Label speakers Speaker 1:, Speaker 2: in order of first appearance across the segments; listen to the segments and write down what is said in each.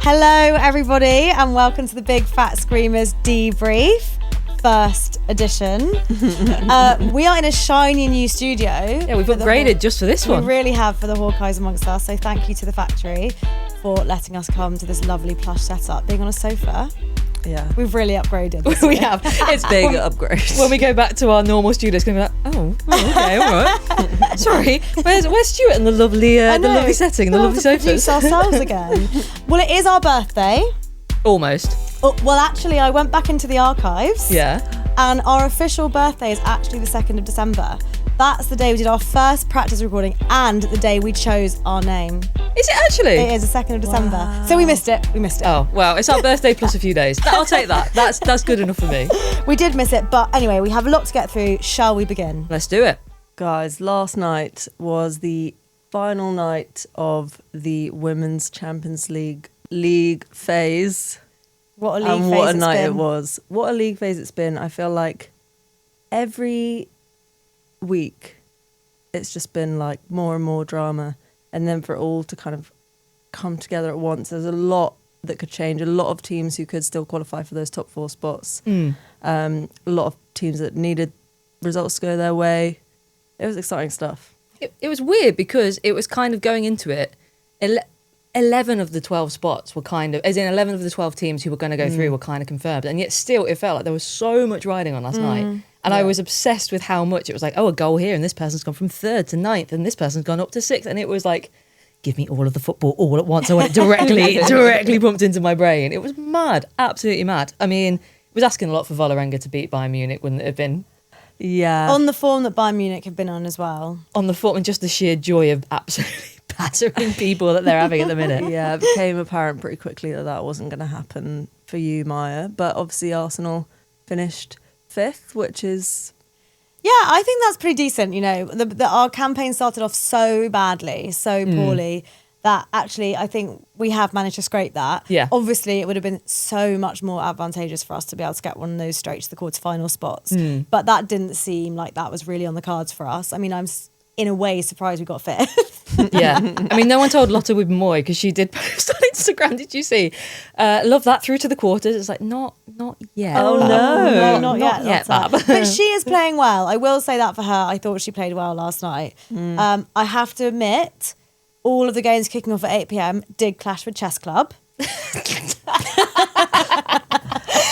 Speaker 1: Hello, everybody, and welcome to the Big Fat Screamers debrief, first edition. We are in a shiny new studio.
Speaker 2: Yeah, we've upgraded just for this one.
Speaker 1: We really have, for the Hawkeyes amongst us. So thank you to the factory for letting us come to this lovely plush setup. Being on a sofa,
Speaker 3: yeah,
Speaker 1: we've really upgraded.
Speaker 2: We have.
Speaker 3: It's big upgrade.
Speaker 2: When we go back to our normal studio, it's going to be like, okay, all right. Sorry, where's Stuart in the lovely setting, the lovely sofas?
Speaker 1: Produce ourselves again. Well, it is our birthday.
Speaker 2: Almost.
Speaker 1: Oh, well, actually, I went back into the archives.
Speaker 2: Yeah.
Speaker 1: And our official birthday is actually the 2nd of December. That's the day we did our first practice recording and the day we chose our name.
Speaker 2: Is it actually?
Speaker 1: It is the 2nd of December.
Speaker 3: Wow.
Speaker 1: So we missed it.
Speaker 2: Oh, well, it's our birthday plus a few days. I'll take that. That's good enough for me.
Speaker 1: We did miss it, but anyway, we have a lot to get through. Shall we begin?
Speaker 2: Let's do it.
Speaker 3: Guys, last night was the final night of the Women's Champions League phase.
Speaker 1: What a league
Speaker 3: and
Speaker 1: phase
Speaker 3: what a
Speaker 1: it's
Speaker 3: night
Speaker 1: been.
Speaker 3: it was. What a league phase it's been. I feel like every week it's just been like more and more drama, and then for it all to kind of come together at once, there's a lot that could change. A lot of teams who could still qualify for those top 4 spots. A lot of teams that needed results to go their way. It was exciting stuff.
Speaker 2: It was weird because it was kind of going into it. 11 of the 12 spots were kind of, as in 11 of the 12 teams who were going to go through were kind of confirmed. And yet still it felt like there was so much riding on last night. And I was obsessed with how much it was like, oh, a goal here and this person's gone from 3rd to 9th and this person's gone up to 6th. And it was like, give me all of the football all at once. I want it directly pumped into my brain. It was mad, absolutely mad. I mean, it was asking a lot for Vålerenga to beat Bayern Munich, wouldn't it have been?
Speaker 3: Yeah.
Speaker 1: On the form that Bayern Munich have been on as well.
Speaker 2: On the foot and just the sheer joy of absolutely battering people that they're having at the minute.
Speaker 3: Yeah, it became apparent pretty quickly that wasn't going to happen for you, Maya. But obviously Arsenal finished 5th, which is...
Speaker 1: Yeah, I think that's pretty decent, you know. Our campaign started off so badly, so poorly, that actually I think we have managed to scrape that.
Speaker 2: Yeah.
Speaker 1: Obviously, it would have been so much more advantageous for us to be able to get one of those straight to the quarterfinal spots. But that didn't seem like that was really on the cards for us. I mean, I'm in a way surprised we got 5th.
Speaker 2: Yeah. I mean, no one told Lotte Wibmoy because she did post on Instagram, did you see? Love that, through to the quarters. It's like, not yet.
Speaker 3: Oh,
Speaker 2: Bab.
Speaker 3: no.
Speaker 1: Not yet,
Speaker 2: Bab.
Speaker 1: But she is playing well. I will say that for her. I thought she played well last night. I have to admit, all of the games kicking off at 8 p.m. did clash with Chess Club.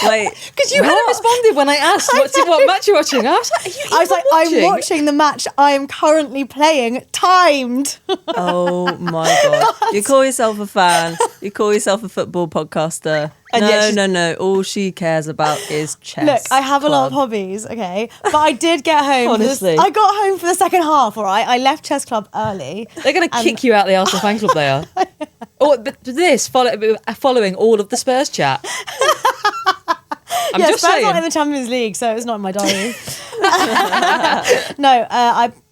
Speaker 3: Wait,
Speaker 2: Because you hadn't responded when I asked what match you're watching. I was like,
Speaker 1: I'm watching the match I am currently playing timed.
Speaker 3: oh my God. You call yourself a fan. You call yourself a football podcaster.
Speaker 1: And
Speaker 3: No. All she cares about is chess.
Speaker 1: Look, I have a lot of
Speaker 3: club.
Speaker 1: hobbies, okay? But I did get home.
Speaker 2: Honestly.
Speaker 1: I got home for the second half, all right? I left Chess Club early.
Speaker 2: They're going to kick you out of the Arsenal fan club, they are. But this, following all of the Spurs chat. I'm just
Speaker 1: Spurs
Speaker 2: saying.
Speaker 1: aren't in the Champions League, so it's not in my diary.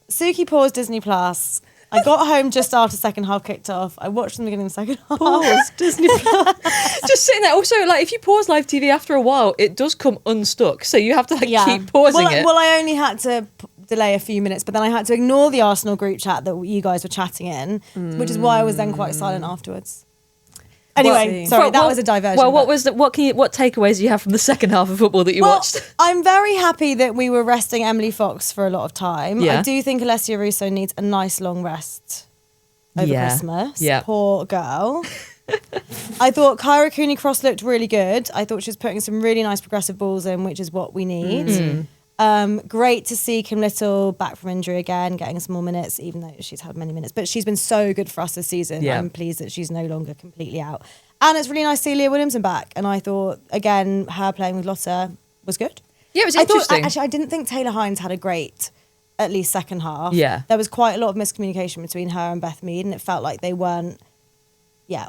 Speaker 1: Suki paused Disney Plus. I got home just after second half kicked off. I watched from the beginning of the second half.
Speaker 3: Pause Disney Plus.
Speaker 2: Just sitting there. Also, like, if you pause live TV after a while, it does come unstuck. So you have to keep pausing it.
Speaker 1: Well, I only had to delay a few minutes, but then I had to ignore the Arsenal group chat that you guys were chatting in, which is why I was then quite silent afterwards. Anyway, that was a diversion.
Speaker 2: Well, what takeaways do you have from the second half of football that you watched?
Speaker 1: I'm very happy that we were resting Emily Fox for a lot of time.
Speaker 2: Yeah.
Speaker 1: I do think Alessia Russo needs a nice long rest over Christmas.
Speaker 2: Yeah.
Speaker 1: Poor girl. I thought Kyra Cooney-Cross looked really good. I thought she was putting some really nice progressive balls in, which is what we need. Great to see Kim Little back from injury again, getting some more minutes, even though she's had many minutes. But she's been so good for us this season.
Speaker 2: Yeah.
Speaker 1: I'm pleased that she's no longer completely out. And it's really nice to see Leah Williamson back. And I thought, again, her playing with Lotte was good.
Speaker 2: Yeah, it was interesting.
Speaker 1: Actually, I didn't think Taylor Hines had a great, at least second half.
Speaker 2: Yeah.
Speaker 1: There was quite a lot of miscommunication between her and Beth Mead, and it felt like they weren't,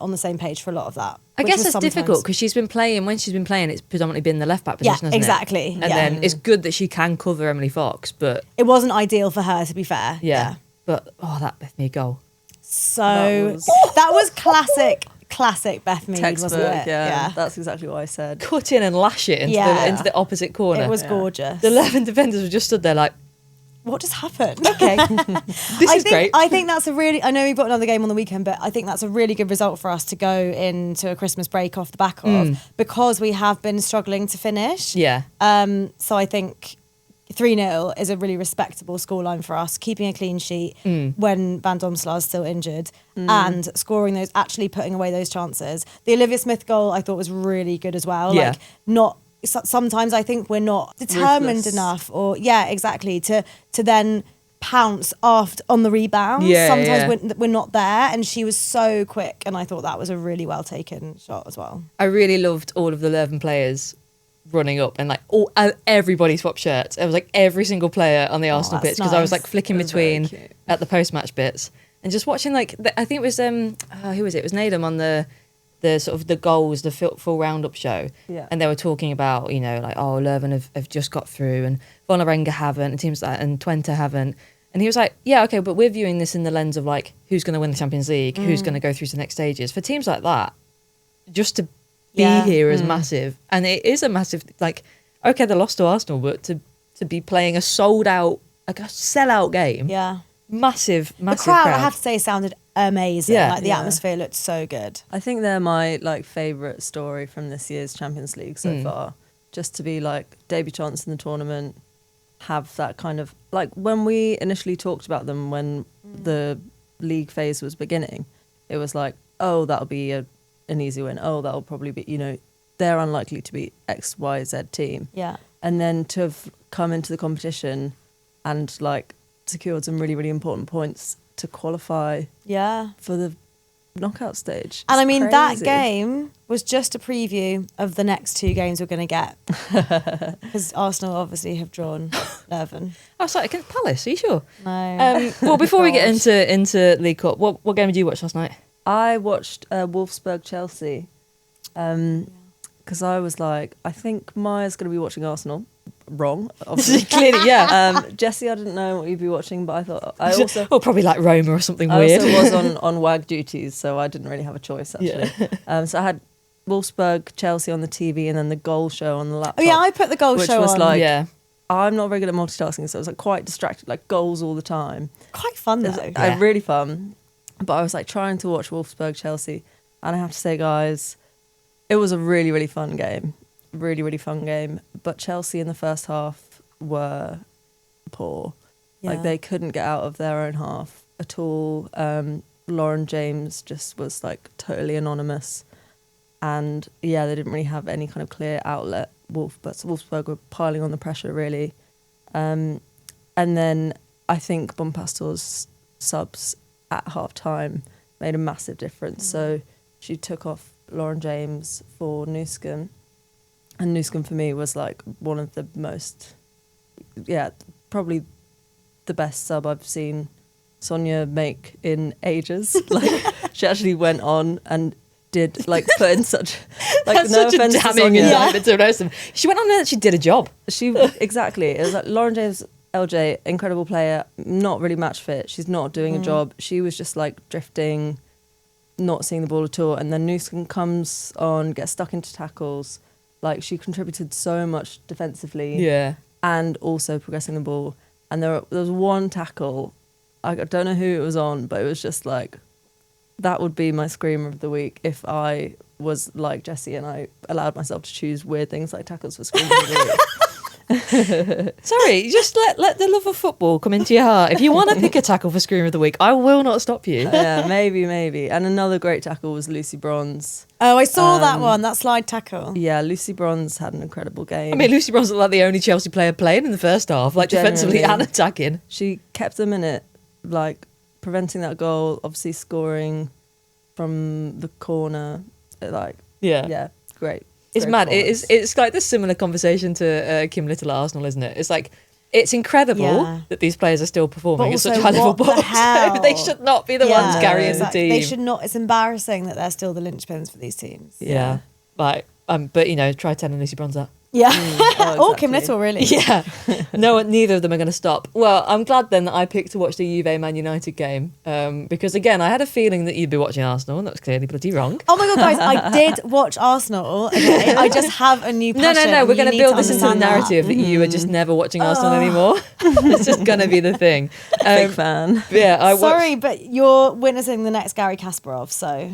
Speaker 1: on the same page for a lot of that.
Speaker 2: I guess it's difficult because when she's been playing, it's predominantly been the left back position, hasn't
Speaker 1: exactly.
Speaker 2: it? And then it's good that she can cover Emily Fox, but
Speaker 1: it wasn't ideal for her, to be fair.
Speaker 2: Yeah. But that Beth Mead goal.
Speaker 1: So that was classic Beth Mead,
Speaker 3: Textbook,
Speaker 1: wasn't it?
Speaker 3: Yeah, that's exactly what I said.
Speaker 2: Cut in and lash it into the opposite corner.
Speaker 1: It was gorgeous.
Speaker 2: The 11 defenders were just stood there like,
Speaker 1: what just happened?
Speaker 2: Okay. This is great.
Speaker 1: I think that's I know we've got another game on the weekend, but I think that's a really good result for us to go into a Christmas break off the back of, because we have been struggling to finish.
Speaker 2: Yeah.
Speaker 1: So I think 3-0 is a really respectable scoreline for us, keeping a clean sheet when Van Domsla's still injured and scoring those, actually putting away those chances. The Olivia Smith goal I thought was really good as well.
Speaker 2: Yeah.
Speaker 1: Like, sometimes I think we're not determined
Speaker 3: Ruthless.
Speaker 1: enough, or exactly, to then pounce after on the rebound.
Speaker 2: Yeah,
Speaker 1: Sometimes we're not there, and she was so quick, and I thought that was a really well taken shot as well.
Speaker 2: I really loved all of the Leuven players running up and like everybody swapped shirts. It was like every single player on the Arsenal
Speaker 1: that's
Speaker 2: pitch, because I was
Speaker 1: nice.
Speaker 2: like flicking
Speaker 3: That was very
Speaker 2: between
Speaker 3: cute.
Speaker 2: at the post-match bits and just watching like I think it was who was it? It was Nadem on the sort of the goals, the full roundup show.
Speaker 3: Yeah.
Speaker 2: And they were talking about, you know, like, oh, Leuven have just got through and Vålerenga haven't, and teams like that, and Twente haven't. And he was like, yeah, okay, but we're viewing this in the lens of like who's going to win the Champions League, who's going to go through to the next stages. For teams like that, just to be here is massive. And it is a massive, like, okay, they lost to Arsenal, but to be playing a sold out, like a sellout game, massive
Speaker 1: The crowd,
Speaker 2: crowd.
Speaker 1: I have to say, sounded amazing.
Speaker 2: Yeah.
Speaker 1: Like the
Speaker 3: Yeah.
Speaker 1: atmosphere looked so good.
Speaker 3: I think they're my like favourite story from this year's Champions League so far. Just to be like debutants in the tournament, have that kind of like when we initially talked about them when the league phase was beginning, it was like, oh, that'll be an easy win. Oh, that'll probably be, you know, they're unlikely to beat XYZ team.
Speaker 1: Yeah.
Speaker 3: And then to have come into the competition and like secured some really, really important points to qualify
Speaker 1: Yeah.
Speaker 3: for the knockout stage.
Speaker 1: And
Speaker 3: It's
Speaker 1: I mean, that
Speaker 3: crazy.
Speaker 1: game was just a preview of the next two games we're going to get. Because Arsenal obviously have drawn Leuven.
Speaker 2: I was like, against Palace, are you sure?
Speaker 1: No.
Speaker 2: Well, before we get
Speaker 3: Gosh.
Speaker 2: into League Cup, what game did you watch last night?
Speaker 3: I watched Wolfsburg Chelsea because I was like, I think Maya's going to be watching Arsenal. Wrong, obviously.
Speaker 2: Clearly, yeah.
Speaker 3: Jesse, I didn't know what you'd be watching, but I thought I also
Speaker 2: probably like Roma or something
Speaker 3: I
Speaker 2: weird.
Speaker 3: also was on WAG duties, so I didn't really have a choice actually. So I had Wolfsburg Chelsea on the TV and then the goal show on the laptop.
Speaker 1: Oh yeah, I put the goal
Speaker 3: which
Speaker 1: show
Speaker 3: was
Speaker 1: on.
Speaker 3: like-
Speaker 2: yeah.
Speaker 3: I'm not very good at multitasking, so I was like quite distracted, like goals all the time.
Speaker 1: Quite fun
Speaker 3: It
Speaker 1: though.
Speaker 3: was
Speaker 2: Yeah.
Speaker 3: really fun. But I was like trying to watch Wolfsburg Chelsea, and I have to say, guys, it was a really, really fun game. Really, really fun game. But Chelsea in the first half were poor. Like
Speaker 1: Yeah.
Speaker 3: they couldn't get out of their own half at all. Lauren James just was like totally anonymous. And yeah, they didn't really have any kind of clear outlet. Wolfsburg were piling on the pressure really. And then I think Bompastor's subs at half time made a massive difference. So she took off Lauren James for Newscombe. And Newscombe for me was like one of the most, probably the best sub I've seen Sonia make in ages. Like she actually went on and did like put in such like
Speaker 2: That's
Speaker 3: no
Speaker 2: such a
Speaker 3: offense to
Speaker 2: damning
Speaker 3: Sonia.
Speaker 2: indictment to roast them. She went on there and she did a job.
Speaker 3: She exactly. It was like Lauren James, LJ, incredible player, not really match fit. She's not doing a job. She was just like drifting, not seeing the ball at all. And then Newscombe comes on, gets stuck into tackles. Like she contributed so much defensively
Speaker 2: Yeah.
Speaker 3: and also progressing the ball. And there was one tackle, I don't know who it was on, but it was just like, that would be my screamer of the week if I was like Jessie and I allowed myself to choose weird things like tackles for screamers of the week.
Speaker 2: Sorry, just let the love of football come into your heart. If you want to pick a tackle for Screamer of the Week, I will not stop you.
Speaker 3: Yeah, maybe. And another great tackle was Lucy Bronze.
Speaker 1: Oh, I saw that one, that slide tackle.
Speaker 3: Yeah, Lucy Bronze had an incredible game.
Speaker 2: I mean, Lucy Bronze looked like the only Chelsea player playing in the first half, like defensively
Speaker 3: Genuinely.
Speaker 2: and attacking.
Speaker 3: She kept them in it, like preventing that goal, obviously scoring from the corner. Like, yeah, great.
Speaker 2: It's
Speaker 3: Great
Speaker 2: mad.
Speaker 3: performance.
Speaker 2: It's like the similar conversation to Kim Little at Arsenal, isn't it? It's like, it's incredible
Speaker 1: Yeah.
Speaker 2: that these players are still performing
Speaker 1: But
Speaker 2: at such
Speaker 1: also,
Speaker 2: high level,
Speaker 1: what the
Speaker 2: but
Speaker 1: hell?
Speaker 2: they should not be the ones
Speaker 1: Yeah,
Speaker 2: carrying
Speaker 1: exactly.
Speaker 2: the team.
Speaker 1: They should not. It's embarrassing that they're still the linchpins for these teams.
Speaker 2: Yeah. Like, but you know, try telling Lucy Bronze that.
Speaker 1: Yeah.
Speaker 3: Oh,
Speaker 1: Or Kim
Speaker 3: exactly.
Speaker 1: Little, really.
Speaker 2: Yeah, neither of them are going to stop. Well, I'm glad then that I picked to watch the Juve Man United game because again, I had a feeling that you'd be watching Arsenal, and that was clearly bloody wrong.
Speaker 1: Oh my God, guys, I did watch Arsenal. Okay, I just have a new passion.
Speaker 2: No. We're going to build this into the
Speaker 1: understand that.
Speaker 2: narrative that you are just never watching Arsenal anymore. It's just going to be the thing.
Speaker 3: Big fan.
Speaker 2: Yeah, I watched.
Speaker 1: Sorry, but you're witnessing the next Gary Kasparov, so...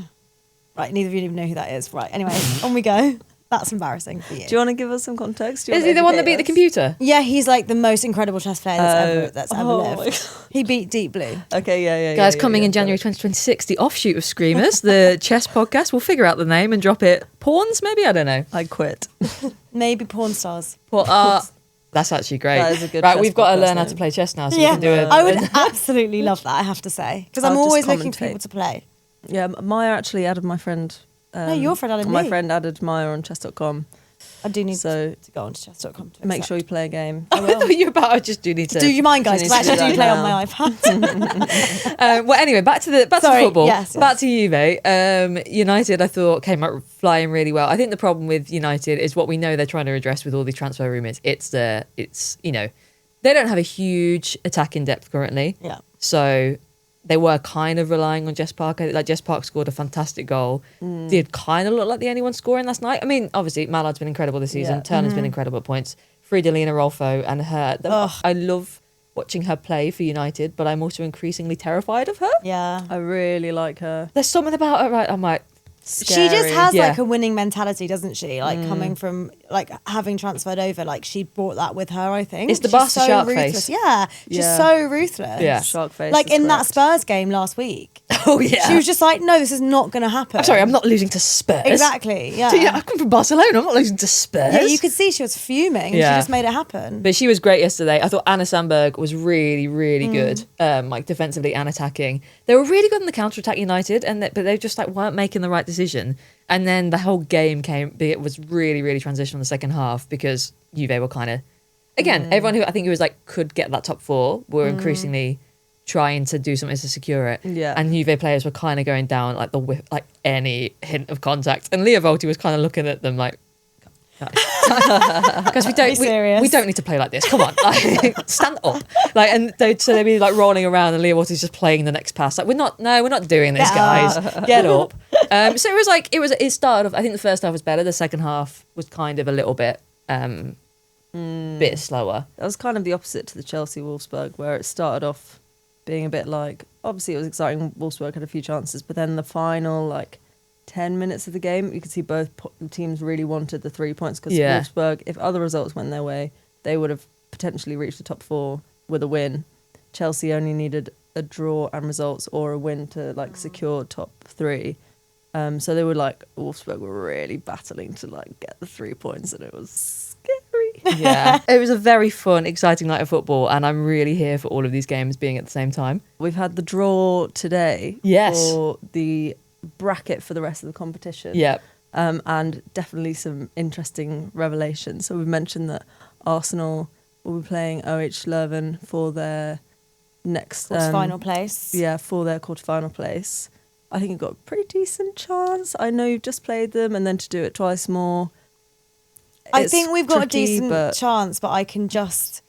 Speaker 1: Right, neither of you even know who that is. Right, anyway, on we go. That's embarrassing for you.
Speaker 3: Do you want to give us some context?
Speaker 2: Is he the one that beat the computer?
Speaker 1: Yeah, he's like the most incredible chess player that's ever
Speaker 3: my
Speaker 1: lived. He beat Deep Blue.
Speaker 3: Okay, yeah.
Speaker 2: Guys, coming in January 2026, the offshoot of Screamers, the chess podcast. We'll figure out the name and drop it. Pawns, maybe? I don't know.
Speaker 3: I quit.
Speaker 1: Maybe Porn Stars.
Speaker 2: That's actually great.
Speaker 3: That is a good
Speaker 2: right,
Speaker 3: chess
Speaker 2: we've got to
Speaker 3: podcast
Speaker 2: learn how
Speaker 3: name.
Speaker 2: to play chess now, so we
Speaker 1: Yeah,
Speaker 2: can do it.
Speaker 1: I would absolutely love that, I have to say. Because I'm
Speaker 3: I'll just
Speaker 1: always looking for
Speaker 3: commentate.
Speaker 1: people to play.
Speaker 3: Yeah, Maya actually added my friend.
Speaker 1: No, your friend added
Speaker 3: My
Speaker 1: me.
Speaker 3: friend added Maya on chess.com.
Speaker 1: I do need
Speaker 3: So
Speaker 1: to go on to chess.com to
Speaker 3: make
Speaker 1: accept.
Speaker 3: sure you play a game.
Speaker 2: I thought you were about, I just do need to.
Speaker 1: Do you mind, guys?
Speaker 3: Do you
Speaker 1: Because I
Speaker 3: need to
Speaker 1: actually
Speaker 3: do
Speaker 1: do
Speaker 3: that
Speaker 1: play
Speaker 3: now?
Speaker 1: on my iPad.
Speaker 2: Well, anyway, back to
Speaker 1: Sorry,
Speaker 2: football.
Speaker 1: yes.
Speaker 2: Back to Juve. United, I thought, came out flying really well. I think the problem with United is what we know they're trying to address with all these transfer rumours. It's they don't have a huge attacking depth currently.
Speaker 1: Yeah.
Speaker 2: So they were kind of relying on Jess Parker. Like Jess Parker scored a fantastic goal. Did kind of look like the only one scoring last night. I mean, obviously Mallard's been incredible this season.
Speaker 3: Yeah.
Speaker 2: Turner's been incredible at points. Fridolina Rolfo and her. I love watching her play for United, but I'm also increasingly terrified of her.
Speaker 1: Yeah.
Speaker 3: I really like her.
Speaker 2: There's something about her, right? I'm like,
Speaker 1: She just
Speaker 3: Scary.
Speaker 1: has
Speaker 2: Yeah.
Speaker 1: like a winning mentality, doesn't she? Like coming from like having transferred over, like she brought that with her, I think.
Speaker 2: It's the
Speaker 1: She's
Speaker 2: Barca
Speaker 1: so
Speaker 2: shark
Speaker 1: ruthless.
Speaker 2: face.
Speaker 1: Yeah. She's
Speaker 3: Yeah.
Speaker 1: so ruthless.
Speaker 2: Yeah.
Speaker 3: Shark face.
Speaker 1: Like
Speaker 3: is
Speaker 1: in that
Speaker 3: correct.
Speaker 1: Spurs game last week.
Speaker 2: oh yeah.
Speaker 1: She was just like, no, this is not going to happen.
Speaker 2: I'm sorry, I'm not losing to Spurs.
Speaker 1: Exactly. Yeah.
Speaker 2: So, I come from Barcelona. I'm not losing to Spurs.
Speaker 1: Yeah, you could see she was fuming. And
Speaker 2: Yeah.
Speaker 1: She just made it happen.
Speaker 2: But she was great yesterday. I thought Anna Sandberg was really, really good, like defensively and attacking. They were really good in the counter-attack United, but they just like weren't making the right decision. And then the whole game it was really, really transitional in the second half because Juve were kind of, again, everyone who was like could get that top four were increasingly trying to do something to secure it.
Speaker 3: Yeah.
Speaker 2: And Juve players were kind of going down like like any hint of contact. And Leah Volti was kind of looking at them like, because we
Speaker 1: serious.
Speaker 2: don't need to play like this. Come on, like, stand up. Like, and so they'd be like rolling around, and Leah Volti's just playing the next pass. Like, we're not doing this,
Speaker 1: Get
Speaker 2: guys.
Speaker 1: up.
Speaker 2: Get up. So it was like it started off. I think the first half was better. The second half was kind of a little bit bit slower.
Speaker 3: That was kind of the opposite to the Chelsea Wolfsburg, where it started off being a bit like, obviously it was exciting. Wolfsburg had a few chances, but then the final like 10 minutes of the game, you could see both teams really wanted the 3 points because
Speaker 2: Yeah.
Speaker 3: Wolfsburg, if other results went their way, they would have potentially reached the top four with a win. Chelsea only needed a draw and results or a win to like secure top three. So they were like, Wolfsburg were really battling to like get the 3 points, and it was scary.
Speaker 2: Yeah, it was a very fun, exciting night of football, and I'm really here for all of these games being at the same time.
Speaker 3: We've had the draw today
Speaker 2: Yes.
Speaker 3: for the bracket for the rest of the competition.
Speaker 2: Yeah,
Speaker 3: And definitely some interesting revelations. So we've mentioned that Arsenal will be playing OH Leuven for their next
Speaker 1: Final place.
Speaker 3: Yeah, for their quarterfinal place. I think you've got a pretty decent chance. I know you've just played them, and then to do it twice more.
Speaker 1: I
Speaker 3: it's
Speaker 1: think we've got
Speaker 3: tricky,
Speaker 1: a decent
Speaker 3: but
Speaker 1: chance, but I can just.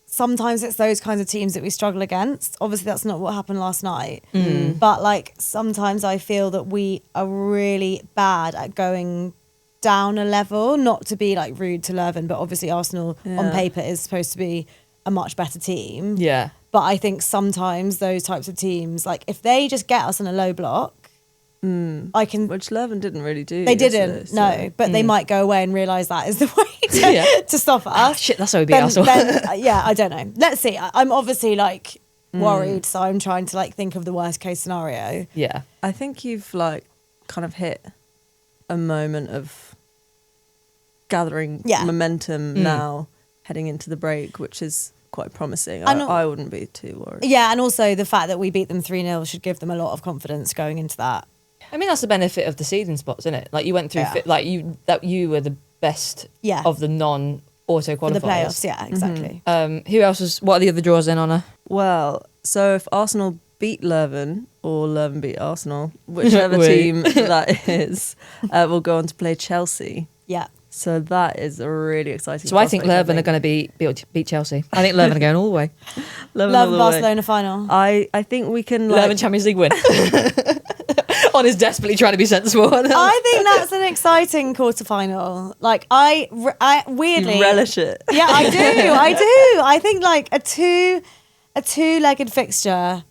Speaker 1: Sometimes it's those kinds of teams that we struggle against. Obviously, that's not what happened last night. But like sometimes I feel that we are really bad at going down a level. Not to be like rude to Leuven, but obviously Arsenal on
Speaker 3: Yeah.
Speaker 1: paper is supposed to be a much better team.
Speaker 2: yeah.
Speaker 1: But I think sometimes those types of teams, like if they just get us in a low block, I can.
Speaker 3: which Leuven didn't really do.
Speaker 1: They
Speaker 3: yesterday,
Speaker 1: didn't,
Speaker 3: so-
Speaker 1: no, but they might go away and realise that is the way to,
Speaker 2: Yeah.
Speaker 1: to stop us.
Speaker 2: Shit, that's how we beat Arsenal.
Speaker 1: Yeah, I don't know. Let's see. I'm obviously like worried, so I'm trying to like think of the worst case scenario.
Speaker 2: Yeah.
Speaker 3: I think you've like kind of hit a moment of gathering
Speaker 1: Yeah.
Speaker 3: momentum now heading into the break, which is quite promising.
Speaker 1: I know-
Speaker 3: I wouldn't be too worried.
Speaker 1: Yeah, and also the fact that we beat them 3-0 should give them a lot of confidence going into that.
Speaker 2: I mean, that's the benefit of the seeding spots, isn't it? Like you went through,
Speaker 1: Yeah.
Speaker 2: you were the best
Speaker 1: Yeah.
Speaker 2: of the non-auto
Speaker 1: For the
Speaker 2: qualifiers.
Speaker 1: playoffs, yeah, exactly.
Speaker 2: Who else was? What are the other draws in, Honor?
Speaker 3: Well, so if Arsenal beat Leuven or Leuven beat Arsenal, whichever
Speaker 2: Wait.
Speaker 3: team that is, will go on to play Chelsea.
Speaker 1: Yeah.
Speaker 3: So that is a really exciting.
Speaker 2: So I think Leuven are going to beat Chelsea. I think Leuven are going all the way.
Speaker 1: Love Barcelona final.
Speaker 3: I think we can
Speaker 2: Leuven Champions League win. On is desperately trying to be sensible.
Speaker 1: I think that's an exciting quarterfinal. Like I weirdly
Speaker 3: You relish it.
Speaker 1: Yeah, I do. I think like a two-legged fixture,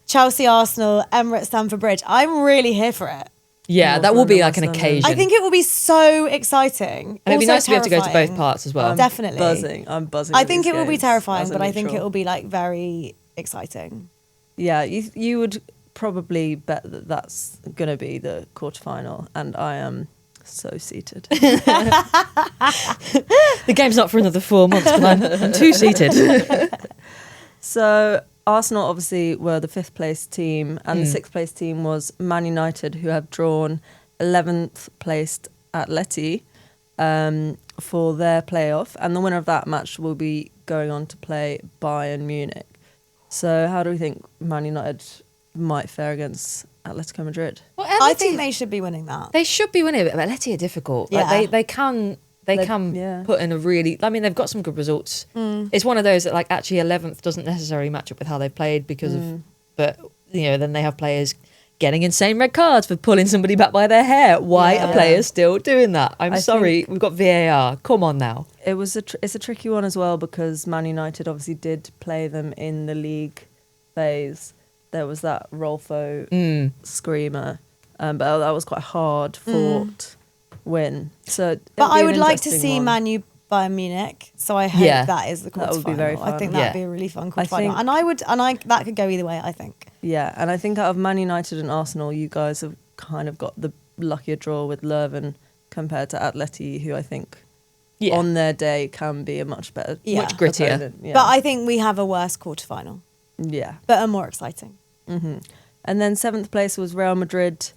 Speaker 1: Chelsea, Arsenal, Emirates, Stamford Bridge. I'm really here for it.
Speaker 2: Yeah, that will be like an occasion.
Speaker 1: I think it will be so exciting.
Speaker 2: And it'd be
Speaker 1: Also
Speaker 2: nice to be able to go to both
Speaker 1: terrifying.
Speaker 2: parts as well.
Speaker 1: Definitely.
Speaker 3: I'm buzzing.
Speaker 1: I
Speaker 3: with
Speaker 1: think
Speaker 3: these
Speaker 1: it will be
Speaker 3: games
Speaker 1: terrifying,
Speaker 3: as a
Speaker 1: but I think it
Speaker 3: neutral.
Speaker 1: will be like very exciting.
Speaker 3: Yeah, you would probably bet that that's going to be the quarterfinal, and I am so seated.
Speaker 2: The game's not for another 4 months, but I'm too seated.
Speaker 3: So Arsenal obviously were the 5th place team, and the 6th place team was Man United, who have drawn 11th placed Atleti for their playoff, and the winner of that match will be going on to play Bayern Munich. So how do we think Man United might fare against Atletico Madrid?
Speaker 2: Well,
Speaker 1: I think they should be winning that.
Speaker 2: They should be winning, but Atleti are difficult. Like,
Speaker 1: Yeah.
Speaker 2: they can
Speaker 3: yeah.
Speaker 2: put in a really. I mean, they've got some good results. It's one of those that like actually 11th doesn't necessarily match up with how they've played because of. But then they have players getting insane red cards for pulling somebody back by their hair. Why are players still doing that? I'm sorry, we've got VAR. Come on now.
Speaker 3: It's a tricky one as well because Man United obviously did play them in the league phase. There was that Rolfo screamer, but that was quite a hard fought win. So,
Speaker 1: But I would like to see Man U Bayern Munich, so I hope that is the quarterfinal.
Speaker 3: That would be very fun.
Speaker 1: I think that would be a really fun
Speaker 3: I
Speaker 1: quarterfinal,
Speaker 3: think-
Speaker 1: and that could go either way. I think.
Speaker 3: Yeah, and I think out of Man United and Arsenal, you guys have kind of got the luckier draw with Leuven compared to Atleti, who I think on their day can be a much better,
Speaker 2: much grittier.
Speaker 3: opponent. Yeah.
Speaker 1: But I think we have a worse quarterfinal, but a more exciting.
Speaker 3: And then 7th place was Real Madrid,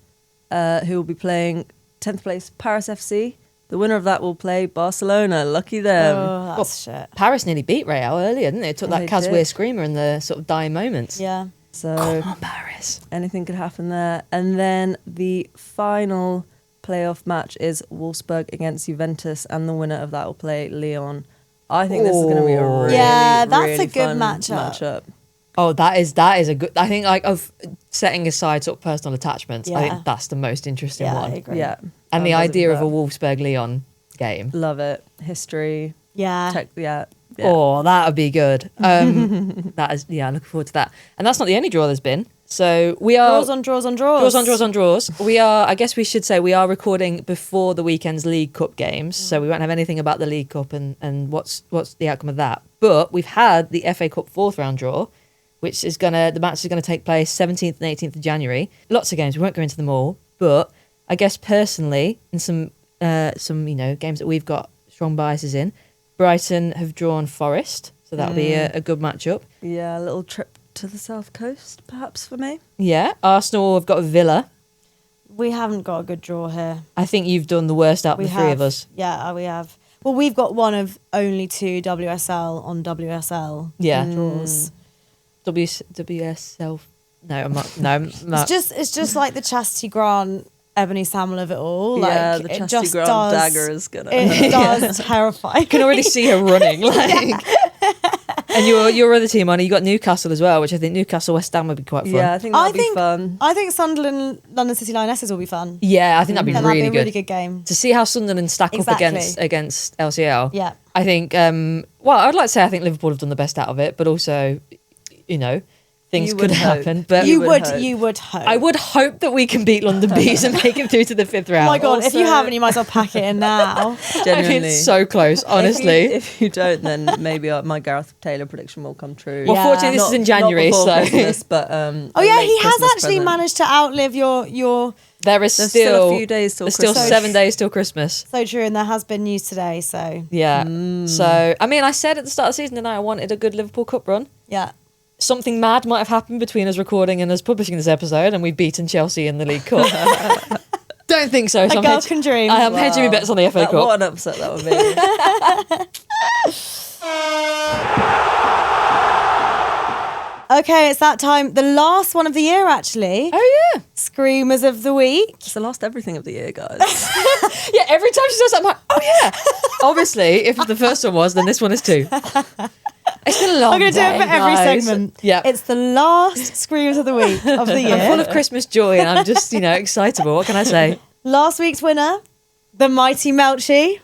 Speaker 3: who will be playing 10th place Paris FC. The winner of that will play Barcelona. Lucky them.
Speaker 1: Oh, that's shit.
Speaker 2: Paris nearly beat Real earlier, didn't they? It took
Speaker 3: Yeah,
Speaker 2: that
Speaker 3: they
Speaker 2: Caswir
Speaker 3: did.
Speaker 2: screamer in the sort of dying moments.
Speaker 1: Yeah.
Speaker 3: So
Speaker 2: Come on, Paris.
Speaker 3: anything could happen there. And then the final playoff match is Wolfsburg against Juventus, and the winner of that will play Lyon. I think this is going to be a really,
Speaker 1: that's
Speaker 3: really
Speaker 1: a good
Speaker 3: fun
Speaker 1: matchup.
Speaker 2: Oh, that is a good. I think like of setting aside sort of personal attachments. I
Speaker 1: Yeah.
Speaker 2: think that's the most interesting
Speaker 1: Yeah, I
Speaker 2: one.
Speaker 1: agree.
Speaker 3: Yeah.
Speaker 2: And the
Speaker 3: I'm buzzing
Speaker 2: idea
Speaker 3: for
Speaker 2: of a
Speaker 3: that.
Speaker 2: Wolfsburg Lyon game.
Speaker 3: Love it. History.
Speaker 1: Yeah.
Speaker 3: Yeah.
Speaker 2: Oh, that would be good. That is, looking forward to that. And that's not the only draw there's been. So we are
Speaker 1: Draws on draws on draws.
Speaker 2: draws on draws. We are. I guess we should say we are recording before the weekend's League Cup games, so we won't have anything about the League Cup and what's the outcome of that. But we've had the FA Cup 4th round draw, which is the match is gonna take place 17th and 18th of January. Lots of games. We won't go into them all, but I guess personally, in some games that we've got strong biases in, Brighton have drawn Forest, so that'll be a good matchup.
Speaker 3: Yeah, a little trip to the south coast, perhaps, for me.
Speaker 2: Yeah, Arsenal have got Villa.
Speaker 1: We haven't got a good draw here.
Speaker 2: I think you've done the worst out of the three of us.
Speaker 1: Yeah, we have. Well, we've got one of only 2 WSL on WSL draws.
Speaker 2: WSL. No, I'm not. No, I'm not.
Speaker 1: It's just like the Chastity Grant, Ebony Samuel of it all.
Speaker 3: Yeah,
Speaker 1: Like,
Speaker 3: the
Speaker 1: it
Speaker 3: Chastity
Speaker 1: just
Speaker 3: Grant
Speaker 1: does,
Speaker 3: dagger is gonna.
Speaker 1: It does terrify.
Speaker 2: I can already see her running. Like. And your other team, Anna, you got Newcastle as well, which I think Newcastle West Ham would be quite fun.
Speaker 3: Yeah, I think that'll be fun.
Speaker 1: I think Sunderland London City Lionesses will be fun.
Speaker 2: Yeah, I think that'd be
Speaker 1: And
Speaker 2: really
Speaker 1: that'd be a really
Speaker 2: good
Speaker 1: good game.
Speaker 2: to see how Sunderland stack
Speaker 1: Exactly.
Speaker 2: up against LCL.
Speaker 1: Yeah.
Speaker 2: I think. I'd like to say I think Liverpool have done the best out of it, but also, things
Speaker 3: You
Speaker 2: could
Speaker 3: would hope.
Speaker 2: happen. But
Speaker 1: You
Speaker 3: would
Speaker 1: would hope.
Speaker 2: I would hope that we can beat London Bees and make it through to the 5th round.
Speaker 1: Oh my god! if you
Speaker 3: Also-
Speaker 1: haven't, you might as well pack it in now.
Speaker 3: Genuinely.
Speaker 2: It's so close, honestly.
Speaker 3: If you don't, then maybe my Gareth Taylor prediction will come true.
Speaker 2: Well,
Speaker 1: Yeah.
Speaker 2: fortunately, this is in January,
Speaker 3: not before
Speaker 2: so
Speaker 3: Christmas, but
Speaker 1: Oh yeah, he has actually managed to outlive your.
Speaker 2: there is
Speaker 3: There's
Speaker 2: still
Speaker 3: a few days till
Speaker 2: there's still
Speaker 3: Christmas.
Speaker 2: 7 days till Christmas.
Speaker 1: So true, and there has been news today. So
Speaker 2: Yeah. So I mean, I said at the start of the season tonight I wanted a good Liverpool Cup run.
Speaker 1: yeah.
Speaker 2: Something mad might have happened between us recording and us publishing this episode, and we've beaten Chelsea in the League Cup. Don't think so. So
Speaker 1: A girl can dream.
Speaker 2: I am hedging my bets on the FA Cup.
Speaker 3: What an upset that would be.
Speaker 1: Okay, it's that time. The last one of the year, actually.
Speaker 2: Oh yeah.
Speaker 1: Screamers of the week.
Speaker 3: It's the last everything of the year, guys.
Speaker 2: Yeah, every time she says that, I'm like, oh yeah. Obviously, if the first one was, then this one is too. It's been a long
Speaker 1: I'm going to do it for every
Speaker 2: guys.
Speaker 1: segment.
Speaker 2: Yeah.
Speaker 1: It's the last Screamers of the week of the year.
Speaker 2: I'm full of Christmas joy and I'm just, excitable. What can I say?
Speaker 1: Last week's winner, the mighty Melchi.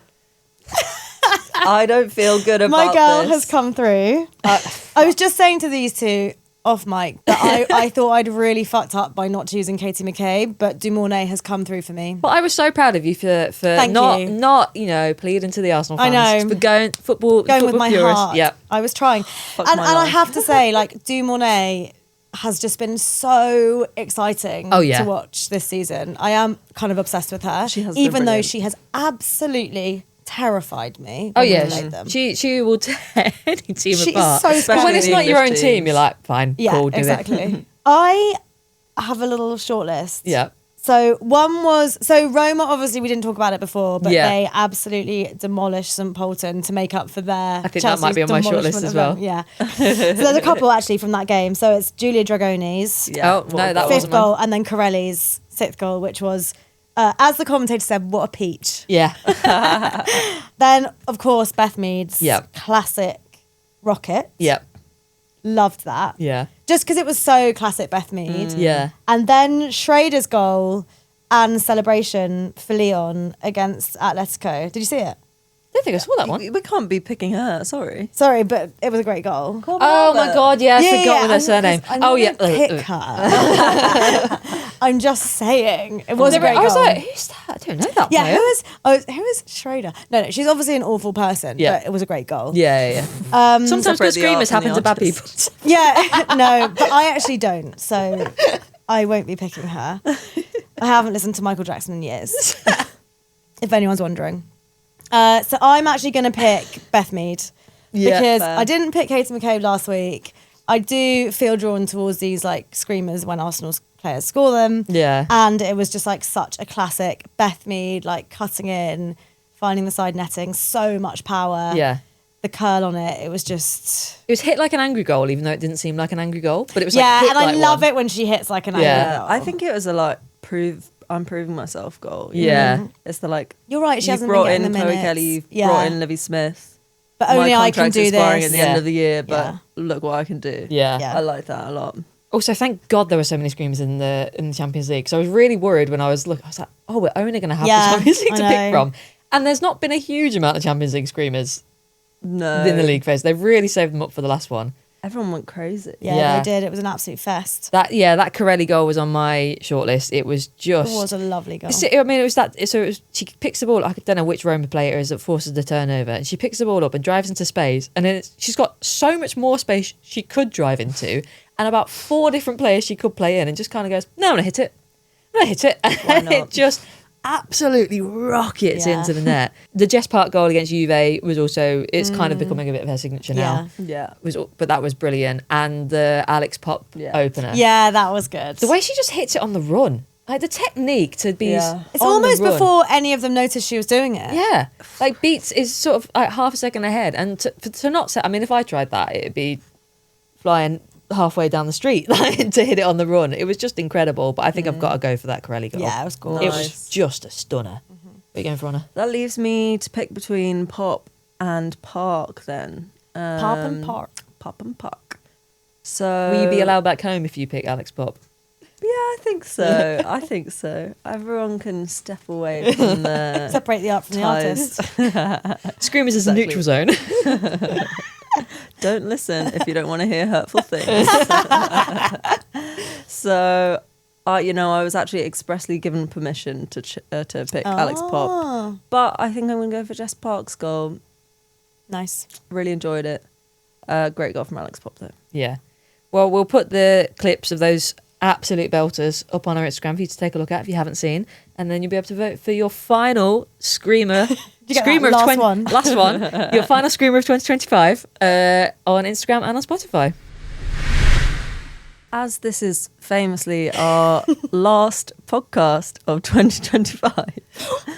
Speaker 3: I don't feel good about
Speaker 1: My girl
Speaker 3: this.
Speaker 1: has come through. I was just saying to these two off mic that I thought I'd really fucked up by not choosing Katie McCabe, but Dumornay has come through for me.
Speaker 2: But I was so proud of you for
Speaker 1: Thank you.
Speaker 2: not pleading to the Arsenal
Speaker 1: I
Speaker 2: fans.
Speaker 1: know.
Speaker 2: For going football
Speaker 1: With my
Speaker 2: purists.
Speaker 1: heart.
Speaker 2: Yep.
Speaker 1: I was trying.
Speaker 3: Fuck
Speaker 1: And
Speaker 3: my
Speaker 1: I
Speaker 3: life.
Speaker 1: have to say, Dumornay has just been so exciting
Speaker 2: Oh, yeah.
Speaker 1: to watch this season. I am kind of obsessed with her.
Speaker 3: She has been
Speaker 1: even though
Speaker 3: brilliant.
Speaker 1: she has absolutely terrified me.
Speaker 2: Oh
Speaker 1: when we
Speaker 2: yeah,
Speaker 1: played them.
Speaker 2: she will tear any team
Speaker 1: She is
Speaker 2: apart.
Speaker 1: so
Speaker 2: But when it's
Speaker 3: Especially
Speaker 2: not
Speaker 3: the
Speaker 2: your own
Speaker 3: English
Speaker 2: team,
Speaker 3: teams.
Speaker 2: you're like, fine,
Speaker 1: Yeah,
Speaker 2: cool, do it.
Speaker 1: exactly. I have a little shortlist.
Speaker 2: Yeah.
Speaker 1: So one was Roma. Obviously, we didn't talk about it before, but
Speaker 2: Yeah.
Speaker 1: they absolutely demolished St Polton to make up for their.
Speaker 2: I think that might be on my
Speaker 1: Chelsea's
Speaker 2: shortlist
Speaker 1: demolishment
Speaker 2: as
Speaker 1: of
Speaker 2: well.
Speaker 1: them. Yeah. So there's a couple actually from that game. So it's Julia Dragoni's
Speaker 3: Yeah,
Speaker 2: Oh,
Speaker 3: what
Speaker 2: no,
Speaker 3: a
Speaker 2: that
Speaker 3: goal.
Speaker 1: fifth
Speaker 2: wasn't mine.
Speaker 1: goal, and then Corelli's sixth goal, which was, as the commentator said, what a peach.
Speaker 2: Yeah.
Speaker 1: Then of course Beth Mead's
Speaker 2: Yep.
Speaker 1: classic rocket.
Speaker 2: Yep.
Speaker 1: Loved that.
Speaker 2: Yeah.
Speaker 1: Just because it was so classic Beth Mead.
Speaker 2: Yeah.
Speaker 1: And then Schrader's goal and celebration for Leon against Atletico. Did you see it?
Speaker 2: I don't think I saw that one.
Speaker 3: We can't be picking her, sorry.
Speaker 1: Sorry, but it was a great goal.
Speaker 2: Oh my god, yeah, I forgot with her surname.
Speaker 1: I'm
Speaker 2: Oh
Speaker 1: not
Speaker 2: yeah.
Speaker 1: gonna pick her. I'm just saying. It was a great
Speaker 2: I was
Speaker 1: goal.
Speaker 2: like, who's that? I don't know that
Speaker 1: yeah,
Speaker 2: player.
Speaker 1: who is Schrader? No, she's obviously an awful person,
Speaker 2: Yeah.
Speaker 1: but it was a great goal.
Speaker 2: Yeah. Sometimes
Speaker 3: Separate
Speaker 2: good
Speaker 3: the
Speaker 2: screamers
Speaker 3: art from
Speaker 2: happen
Speaker 3: the
Speaker 2: to bad people.
Speaker 3: artist.
Speaker 1: Yeah, no, but I actually don't, so I won't be picking her. I haven't listened to Michael Jackson in years, if anyone's wondering. So I'm actually going to pick Beth Mead
Speaker 2: Yeah,
Speaker 1: because
Speaker 3: fair.
Speaker 1: I didn't pick Katie McCabe last week. I do feel drawn towards these screamers when Arsenal's players score them.
Speaker 2: Yeah.
Speaker 1: And it was just such a classic Beth Mead, cutting in, finding the side netting, so much power.
Speaker 2: Yeah.
Speaker 1: The curl on it, it was just...
Speaker 2: It was hit like an angry goal, even though it didn't seem like an angry goal. But it was
Speaker 1: yeah,
Speaker 2: hit
Speaker 1: and I
Speaker 2: like
Speaker 1: love
Speaker 2: one.
Speaker 1: it when she hits an angry
Speaker 2: Yeah.
Speaker 1: goal.
Speaker 3: I think it was I'm proving myself goal. you
Speaker 2: Yeah.
Speaker 3: know? It's
Speaker 1: You're right, she
Speaker 3: you've
Speaker 1: hasn't been
Speaker 3: brought
Speaker 1: getting
Speaker 3: in
Speaker 1: the
Speaker 3: Chloe
Speaker 1: minutes.
Speaker 3: Kelly, you've
Speaker 1: Yeah.
Speaker 3: brought in Livy Smith.
Speaker 1: But only
Speaker 3: My
Speaker 1: I can
Speaker 3: contract
Speaker 1: do
Speaker 3: expiring
Speaker 1: this.
Speaker 3: at the
Speaker 2: Yeah.
Speaker 3: end of the year, but
Speaker 1: Yeah.
Speaker 3: look what I can do.
Speaker 2: Yeah.
Speaker 1: Yeah.
Speaker 3: I like that a lot.
Speaker 2: Also, thank God there were so many screamers in the Champions League. So I was really worried when I was like, oh, we're only going to have
Speaker 1: Yeah,
Speaker 2: the Champions League to
Speaker 1: I
Speaker 2: pick
Speaker 1: know.
Speaker 2: from. And there's not been a huge amount of Champions League screamers
Speaker 3: No.
Speaker 2: in the league phase. They've really saved them up for the last one.
Speaker 3: Everyone went crazy.
Speaker 1: Yeah,
Speaker 2: Yeah.
Speaker 1: they did. It was an absolute fest.
Speaker 2: That Corelli goal was on my shortlist. It was
Speaker 1: It
Speaker 2: just.
Speaker 1: was a lovely goal.
Speaker 2: I mean, it was that. So it was, she picks the ball. I don't know which Roma player it is that forces the turnover, and she picks the ball up and drives into space. And then she's got so much more space she could drive into, and about 4 different players she could play in, and just kind of goes, "No, I'm gonna hit it. I'm gonna hit it," and
Speaker 3: not?
Speaker 2: it just absolutely rockets
Speaker 1: Yeah.
Speaker 2: into the net. The Jess Park goal against Juve was also. It's kind of becoming a bit of her signature now.
Speaker 3: Yeah.
Speaker 2: But that was brilliant, and the Alex Pop
Speaker 3: Yeah.
Speaker 2: opener.
Speaker 1: Yeah, that was good.
Speaker 2: The way she just hits it on the run, like the technique to be.
Speaker 3: Yeah.
Speaker 1: it's
Speaker 2: on the
Speaker 1: almost
Speaker 2: run.
Speaker 1: before any of them noticed she was doing it.
Speaker 2: Yeah, Beats is sort of half a second ahead, and to not set. I mean, if I tried that, it'd be flying halfway down the street to hit it on the run. It was just incredible. But I think I've got to go for that Corelli goal.
Speaker 1: Yeah, it was cool.
Speaker 2: It was
Speaker 3: Nice.
Speaker 2: just a stunner. What are you going for, Anna?
Speaker 3: That leaves me to pick between Pop and Park then.
Speaker 1: Pop and Park.
Speaker 3: Pop and Park. So
Speaker 2: Will you be allowed back home if you pick Alex Pop?
Speaker 3: Yeah, I think so. I think so. Everyone can step away from the
Speaker 1: Separate the art from the
Speaker 3: ties.
Speaker 1: artist.
Speaker 2: Screamers is a
Speaker 3: Exactly.
Speaker 2: neutral zone.
Speaker 3: Don't listen if you don't want to hear hurtful things. So, I was actually expressly given permission to pick Alex Pop,
Speaker 1: Oh,
Speaker 3: but I think I'm going to go for Jess Park's goal.
Speaker 1: nice.
Speaker 3: Really enjoyed it. Great goal from Alex Pop though.
Speaker 2: Yeah. Well, we'll put the clips of those absolute belters up on our Instagram for you to take a look at if you haven't seen, and then you'll be able to vote for your final screamer.
Speaker 1: you get
Speaker 2: Screamer
Speaker 1: that?
Speaker 2: of
Speaker 1: Last one.
Speaker 2: last one. Your final screamer of 2025 on Instagram and on Spotify.
Speaker 3: As this is famously our last podcast of 2025,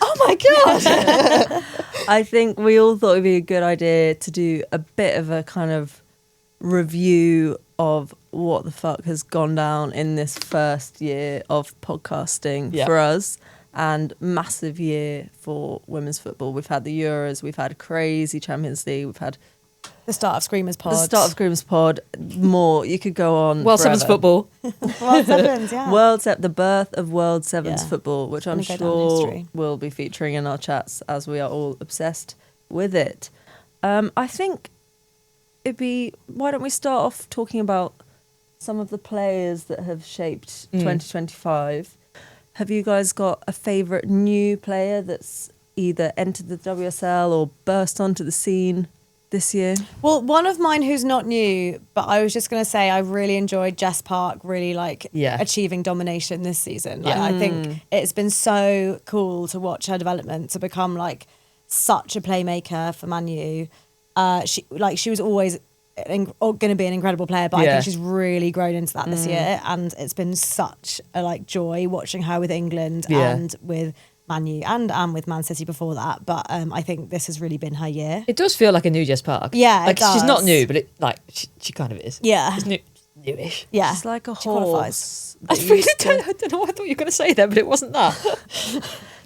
Speaker 2: Oh my god!
Speaker 3: I think we all thought it'd be a good idea to do a bit of a kind of review of what the fuck has gone down in this first year of podcasting for us, and massive year for women's football. We've had the Euros, we've had crazy Champions League, we've had
Speaker 1: The start of Screamers Pod.
Speaker 3: More, you could go on.
Speaker 2: World
Speaker 3: forever.
Speaker 2: Sevens football.
Speaker 1: World Sevens, yeah.
Speaker 3: The birth of World Sevens
Speaker 1: Yeah.
Speaker 3: football, which I'm
Speaker 1: Gonna go down in
Speaker 3: sure
Speaker 1: history.
Speaker 3: will be featuring in our chats as we are all obsessed with it. I think why don't we start off talking about some of the players that have shaped 2025. Have you guys got a favourite new player that's either entered the WSL or burst onto the scene this year?
Speaker 1: Well, one of mine who's not new, but I was just going to say I really enjoyed Jess Park really achieving domination this season. Like, I think it's been so cool to watch her development to become like such a playmaker for Man U. She was always going to be an incredible player, but I think she's really grown into that this year, and it's been such a joy watching her with England and with Man U and with Man City before that. But I think this has really been her year.
Speaker 2: It does feel like a new Jess Park.
Speaker 1: Yeah,
Speaker 2: like
Speaker 1: it does.
Speaker 2: she's not new, but she kind of is.
Speaker 1: Yeah,
Speaker 2: She's newish.
Speaker 1: yeah.
Speaker 3: She's like a
Speaker 1: She qualifies.
Speaker 3: horse.
Speaker 2: I
Speaker 3: that
Speaker 2: really
Speaker 3: used to-
Speaker 2: I don't know what I thought you were going to say there, but it wasn't that.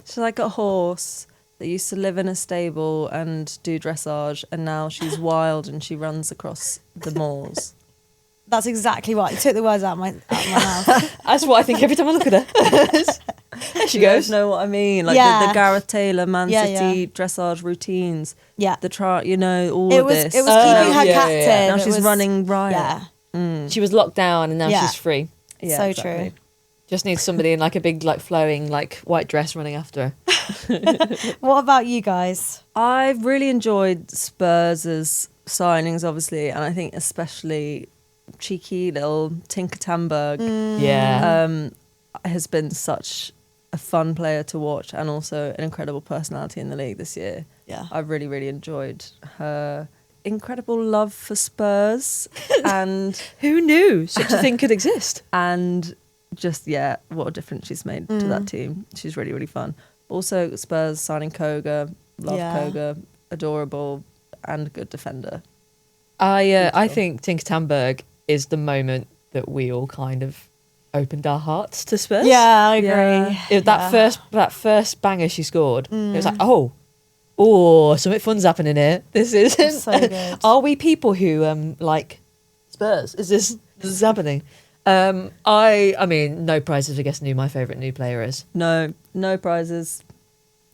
Speaker 3: She's like a horse that used to live in a stable and do dressage, and now she's wild and she runs across the moors.
Speaker 1: That's exactly what. You took the words out of my mouth.
Speaker 2: That's what I think every time I look at her. There she
Speaker 3: You guys
Speaker 2: goes.
Speaker 3: know what I mean? Like
Speaker 1: Yeah.
Speaker 3: the Gareth Taylor Man
Speaker 1: Yeah,
Speaker 3: City dressage routines.
Speaker 1: Yeah.
Speaker 3: The all
Speaker 1: It
Speaker 3: of
Speaker 1: was
Speaker 3: this.
Speaker 1: it was keeping her
Speaker 2: yeah,
Speaker 1: captain.
Speaker 2: yeah.
Speaker 3: Now
Speaker 1: It
Speaker 3: she's
Speaker 1: was-
Speaker 3: running riot.
Speaker 1: Yeah,
Speaker 2: She was locked down and now
Speaker 1: Yeah.
Speaker 2: she's free.
Speaker 3: Yeah,
Speaker 1: so
Speaker 3: exactly.
Speaker 1: true.
Speaker 2: Just needs somebody in like a big flowing white dress running after her.
Speaker 1: What about you guys?
Speaker 3: I've really enjoyed Spurs' signings, obviously, and I think especially cheeky little Tinker Tamberg
Speaker 2: Yeah.
Speaker 3: has been such a fun player to watch, and also an incredible personality in the league this year.
Speaker 1: Yeah.
Speaker 3: I've really, really enjoyed her incredible love for Spurs and
Speaker 2: Who knew such a thing could exist?
Speaker 3: and just what a difference she's made to that team. She's really, really fun. Also, Spurs signing Koga, love
Speaker 1: Yeah.
Speaker 3: Koga, adorable and good defender.
Speaker 2: I think Tinker Tamberg is the moment that we all kind of opened our hearts to Spurs.
Speaker 1: Yeah, I agree.
Speaker 3: Yeah.
Speaker 2: That first banger she scored, it was like, oh, something fun's happening here. This isn't.
Speaker 1: So good.
Speaker 2: Are we people who like Spurs? Is this happening? I mean, no prizes. I guess who my favourite new player is.
Speaker 3: No prizes.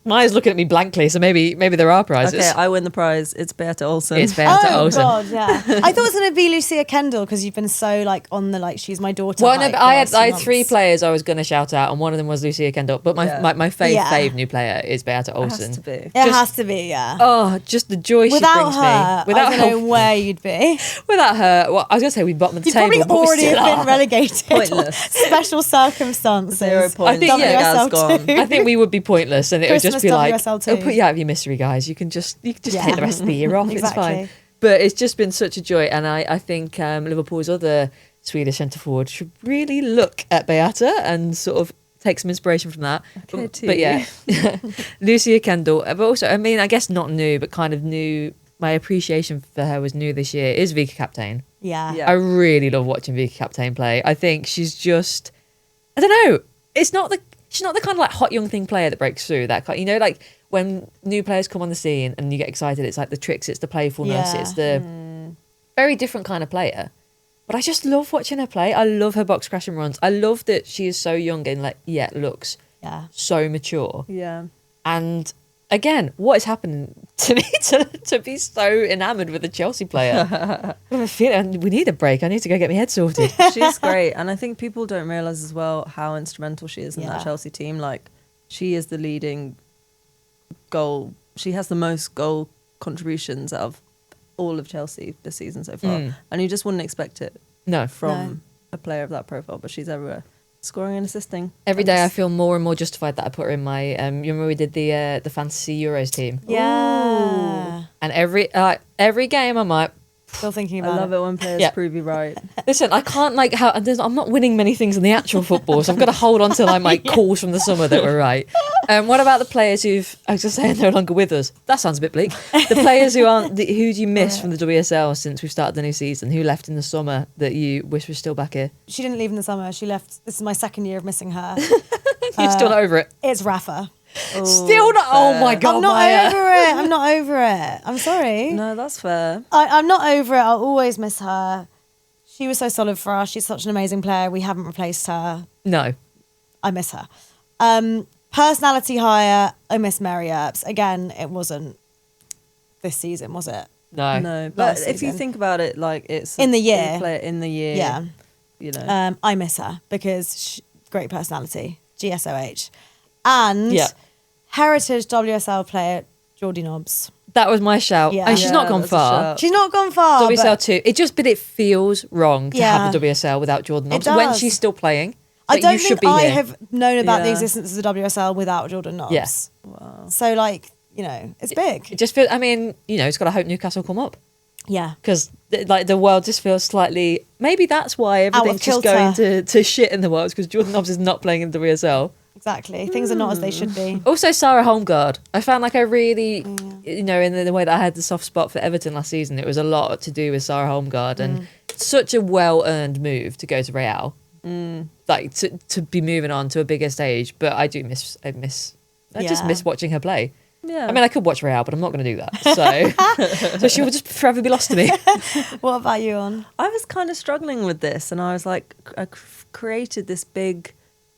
Speaker 2: Maya's looking at me blankly, so maybe there are prizes.
Speaker 3: Okay, I win the prize. It's Beata Olsen.
Speaker 2: It's Beata
Speaker 1: Oh
Speaker 2: Olsen.
Speaker 1: God, yeah. I thought it was gonna be Lucia Kendall because you've been so on the she's my daughter.
Speaker 2: Well, no,
Speaker 1: hype
Speaker 2: but
Speaker 1: the
Speaker 2: I had
Speaker 1: last few
Speaker 2: 3
Speaker 1: months.
Speaker 2: players I was going to shout out, and one of them was Lucia Kendall. But my fave new player is Beata
Speaker 3: It has
Speaker 2: Olsen.
Speaker 3: to be.
Speaker 1: It
Speaker 2: just-
Speaker 1: has to be, yeah.
Speaker 2: Oh, just the joy she
Speaker 1: Without
Speaker 2: brings
Speaker 1: her,
Speaker 2: me.
Speaker 1: I don't know where you'd be.
Speaker 2: Without her, well, I was going to say we bottom of the
Speaker 1: You'd
Speaker 2: table,
Speaker 1: probably
Speaker 2: but we
Speaker 1: already
Speaker 2: still
Speaker 1: have been
Speaker 2: are.
Speaker 1: relegated.
Speaker 3: Pointless.
Speaker 1: Special circumstances.
Speaker 3: 0 points.
Speaker 2: I think, yeah,
Speaker 3: Gaz
Speaker 1: WSL
Speaker 3: gone.
Speaker 1: 2.
Speaker 2: I think we would be pointless, and it would just
Speaker 1: Christmas
Speaker 2: be like,
Speaker 1: WSL
Speaker 2: "It'll
Speaker 1: too.
Speaker 2: put you out of your misery, guys. You can just
Speaker 1: Yeah.
Speaker 2: take the rest of the year off. It's fine."
Speaker 1: Exactly.
Speaker 2: But it's just been such a joy, and I think Liverpool's other Swedish centre forward should really look at Beata and sort of take some inspiration from that.
Speaker 3: Okay,
Speaker 2: But yeah, Lucia Kendall. But also, I mean, I guess not new, but kind of new. My appreciation for her was new this year. Is Vika Captain.
Speaker 1: Yeah.
Speaker 3: Yeah.
Speaker 2: I really love watching Vika Captain play. I think she's just, I don't know. She's not the kind of hot young thing player that breaks through. That kind, when new players come on the scene and you get excited, it's like the tricks, it's the playfulness,
Speaker 1: Yeah.
Speaker 2: it's the very different kind of player. But I just love watching her play. I love her box crashing runs. I love that she is so young and looks
Speaker 1: Yeah.
Speaker 2: so mature.
Speaker 3: Yeah.
Speaker 2: And again, what is happening to me to be so enamoured with a Chelsea player? I have a feeling we need a break. I need to go get my head sorted.
Speaker 3: She's great, and I think people don't realise as well how instrumental she is in that
Speaker 1: Yeah.
Speaker 3: Chelsea team. She is the leading goal. She has the most goal contributions out of all of Chelsea this season so far, and you just wouldn't expect it
Speaker 2: No.
Speaker 3: from a player of that profile, but she's everywhere, scoring and assisting.
Speaker 2: Every day I feel more and more justified that I put her in my. You remember we did the Fantasy Euros team,
Speaker 1: Yeah.
Speaker 2: and every game I'm like,
Speaker 1: Still thinking
Speaker 3: I
Speaker 1: about
Speaker 3: love it when players
Speaker 2: Yeah.
Speaker 3: prove you right.
Speaker 2: listen, I can't I'm not winning many things in the actual football, so I've got to hold on till I'm calls from the summer that were right. What about the players I was just saying, no longer with us? That sounds a bit bleak. The players who aren't, who do you miss from the WSL since we've started the new season? Who left in the summer that you wish was still back here?
Speaker 1: She didn't leave in the summer. She left. This is my second year of missing her.
Speaker 2: You're still not over it?
Speaker 1: It's Rafa.
Speaker 2: Still not. Oh my God,
Speaker 1: I'm not
Speaker 2: Maya.
Speaker 1: over it. I'm not over it. I'm sorry.
Speaker 3: No, that's fair.
Speaker 1: I'm not over it. I'll always miss her. She was so solid for us. She's such an amazing player. We haven't replaced her.
Speaker 2: No.
Speaker 1: I miss her. Personality hire, I miss Mary Earps. Again, it wasn't this season, was it?
Speaker 2: No.
Speaker 3: No, but
Speaker 1: Last
Speaker 3: if you
Speaker 1: season.
Speaker 3: think about it, like it's
Speaker 1: In the
Speaker 3: a
Speaker 1: year.
Speaker 3: player in the year.
Speaker 1: Yeah.
Speaker 3: You know.
Speaker 1: I miss her because great personality. GSOH. And
Speaker 2: Yeah.
Speaker 1: heritage WSL player, Geordie Nobbs.
Speaker 2: That was my shout.
Speaker 1: Yeah.
Speaker 2: And she's not gone
Speaker 3: that's a
Speaker 2: far.
Speaker 3: shout.
Speaker 1: She's not gone far.
Speaker 2: WSL
Speaker 1: but
Speaker 2: 2. It feels wrong to
Speaker 1: Yeah.
Speaker 2: have the WSL without Jordan Nobbs
Speaker 1: It
Speaker 2: when
Speaker 1: does.
Speaker 2: she's still playing.
Speaker 1: I
Speaker 2: Like,
Speaker 1: don't
Speaker 2: you should
Speaker 1: think
Speaker 2: be
Speaker 1: I
Speaker 2: here.
Speaker 1: have known about the
Speaker 3: Yeah.
Speaker 1: existence of the WSL without Jordan Nobbs.
Speaker 2: Yes.
Speaker 3: Wow.
Speaker 1: So, like, you know, it's big.
Speaker 2: It just feels, I mean, it's got to hope Newcastle come up.
Speaker 1: Yeah.
Speaker 2: Because the world just feels slightly, maybe that's why
Speaker 1: of
Speaker 2: everything's just
Speaker 1: kilter.
Speaker 2: going to shit in the world, because Jordan Nobbs is not playing in the WSL.
Speaker 1: Exactly. Things are not as they should be.
Speaker 2: Also, Sarah Holmgard. I found like I really, in the way that I had the soft spot for Everton last season, it was a lot to do with Sarah Holmgard and such a well-earned move to go to Real. Like to be moving on to a bigger stage. But I just
Speaker 1: Yeah.
Speaker 2: miss watching her play.
Speaker 3: Yeah.
Speaker 2: I mean, I could watch Real, but I'm not going to do that. So she will just forever be lost to me.
Speaker 1: What about you, On?
Speaker 3: I was kind of struggling with this, and I was like, I created this big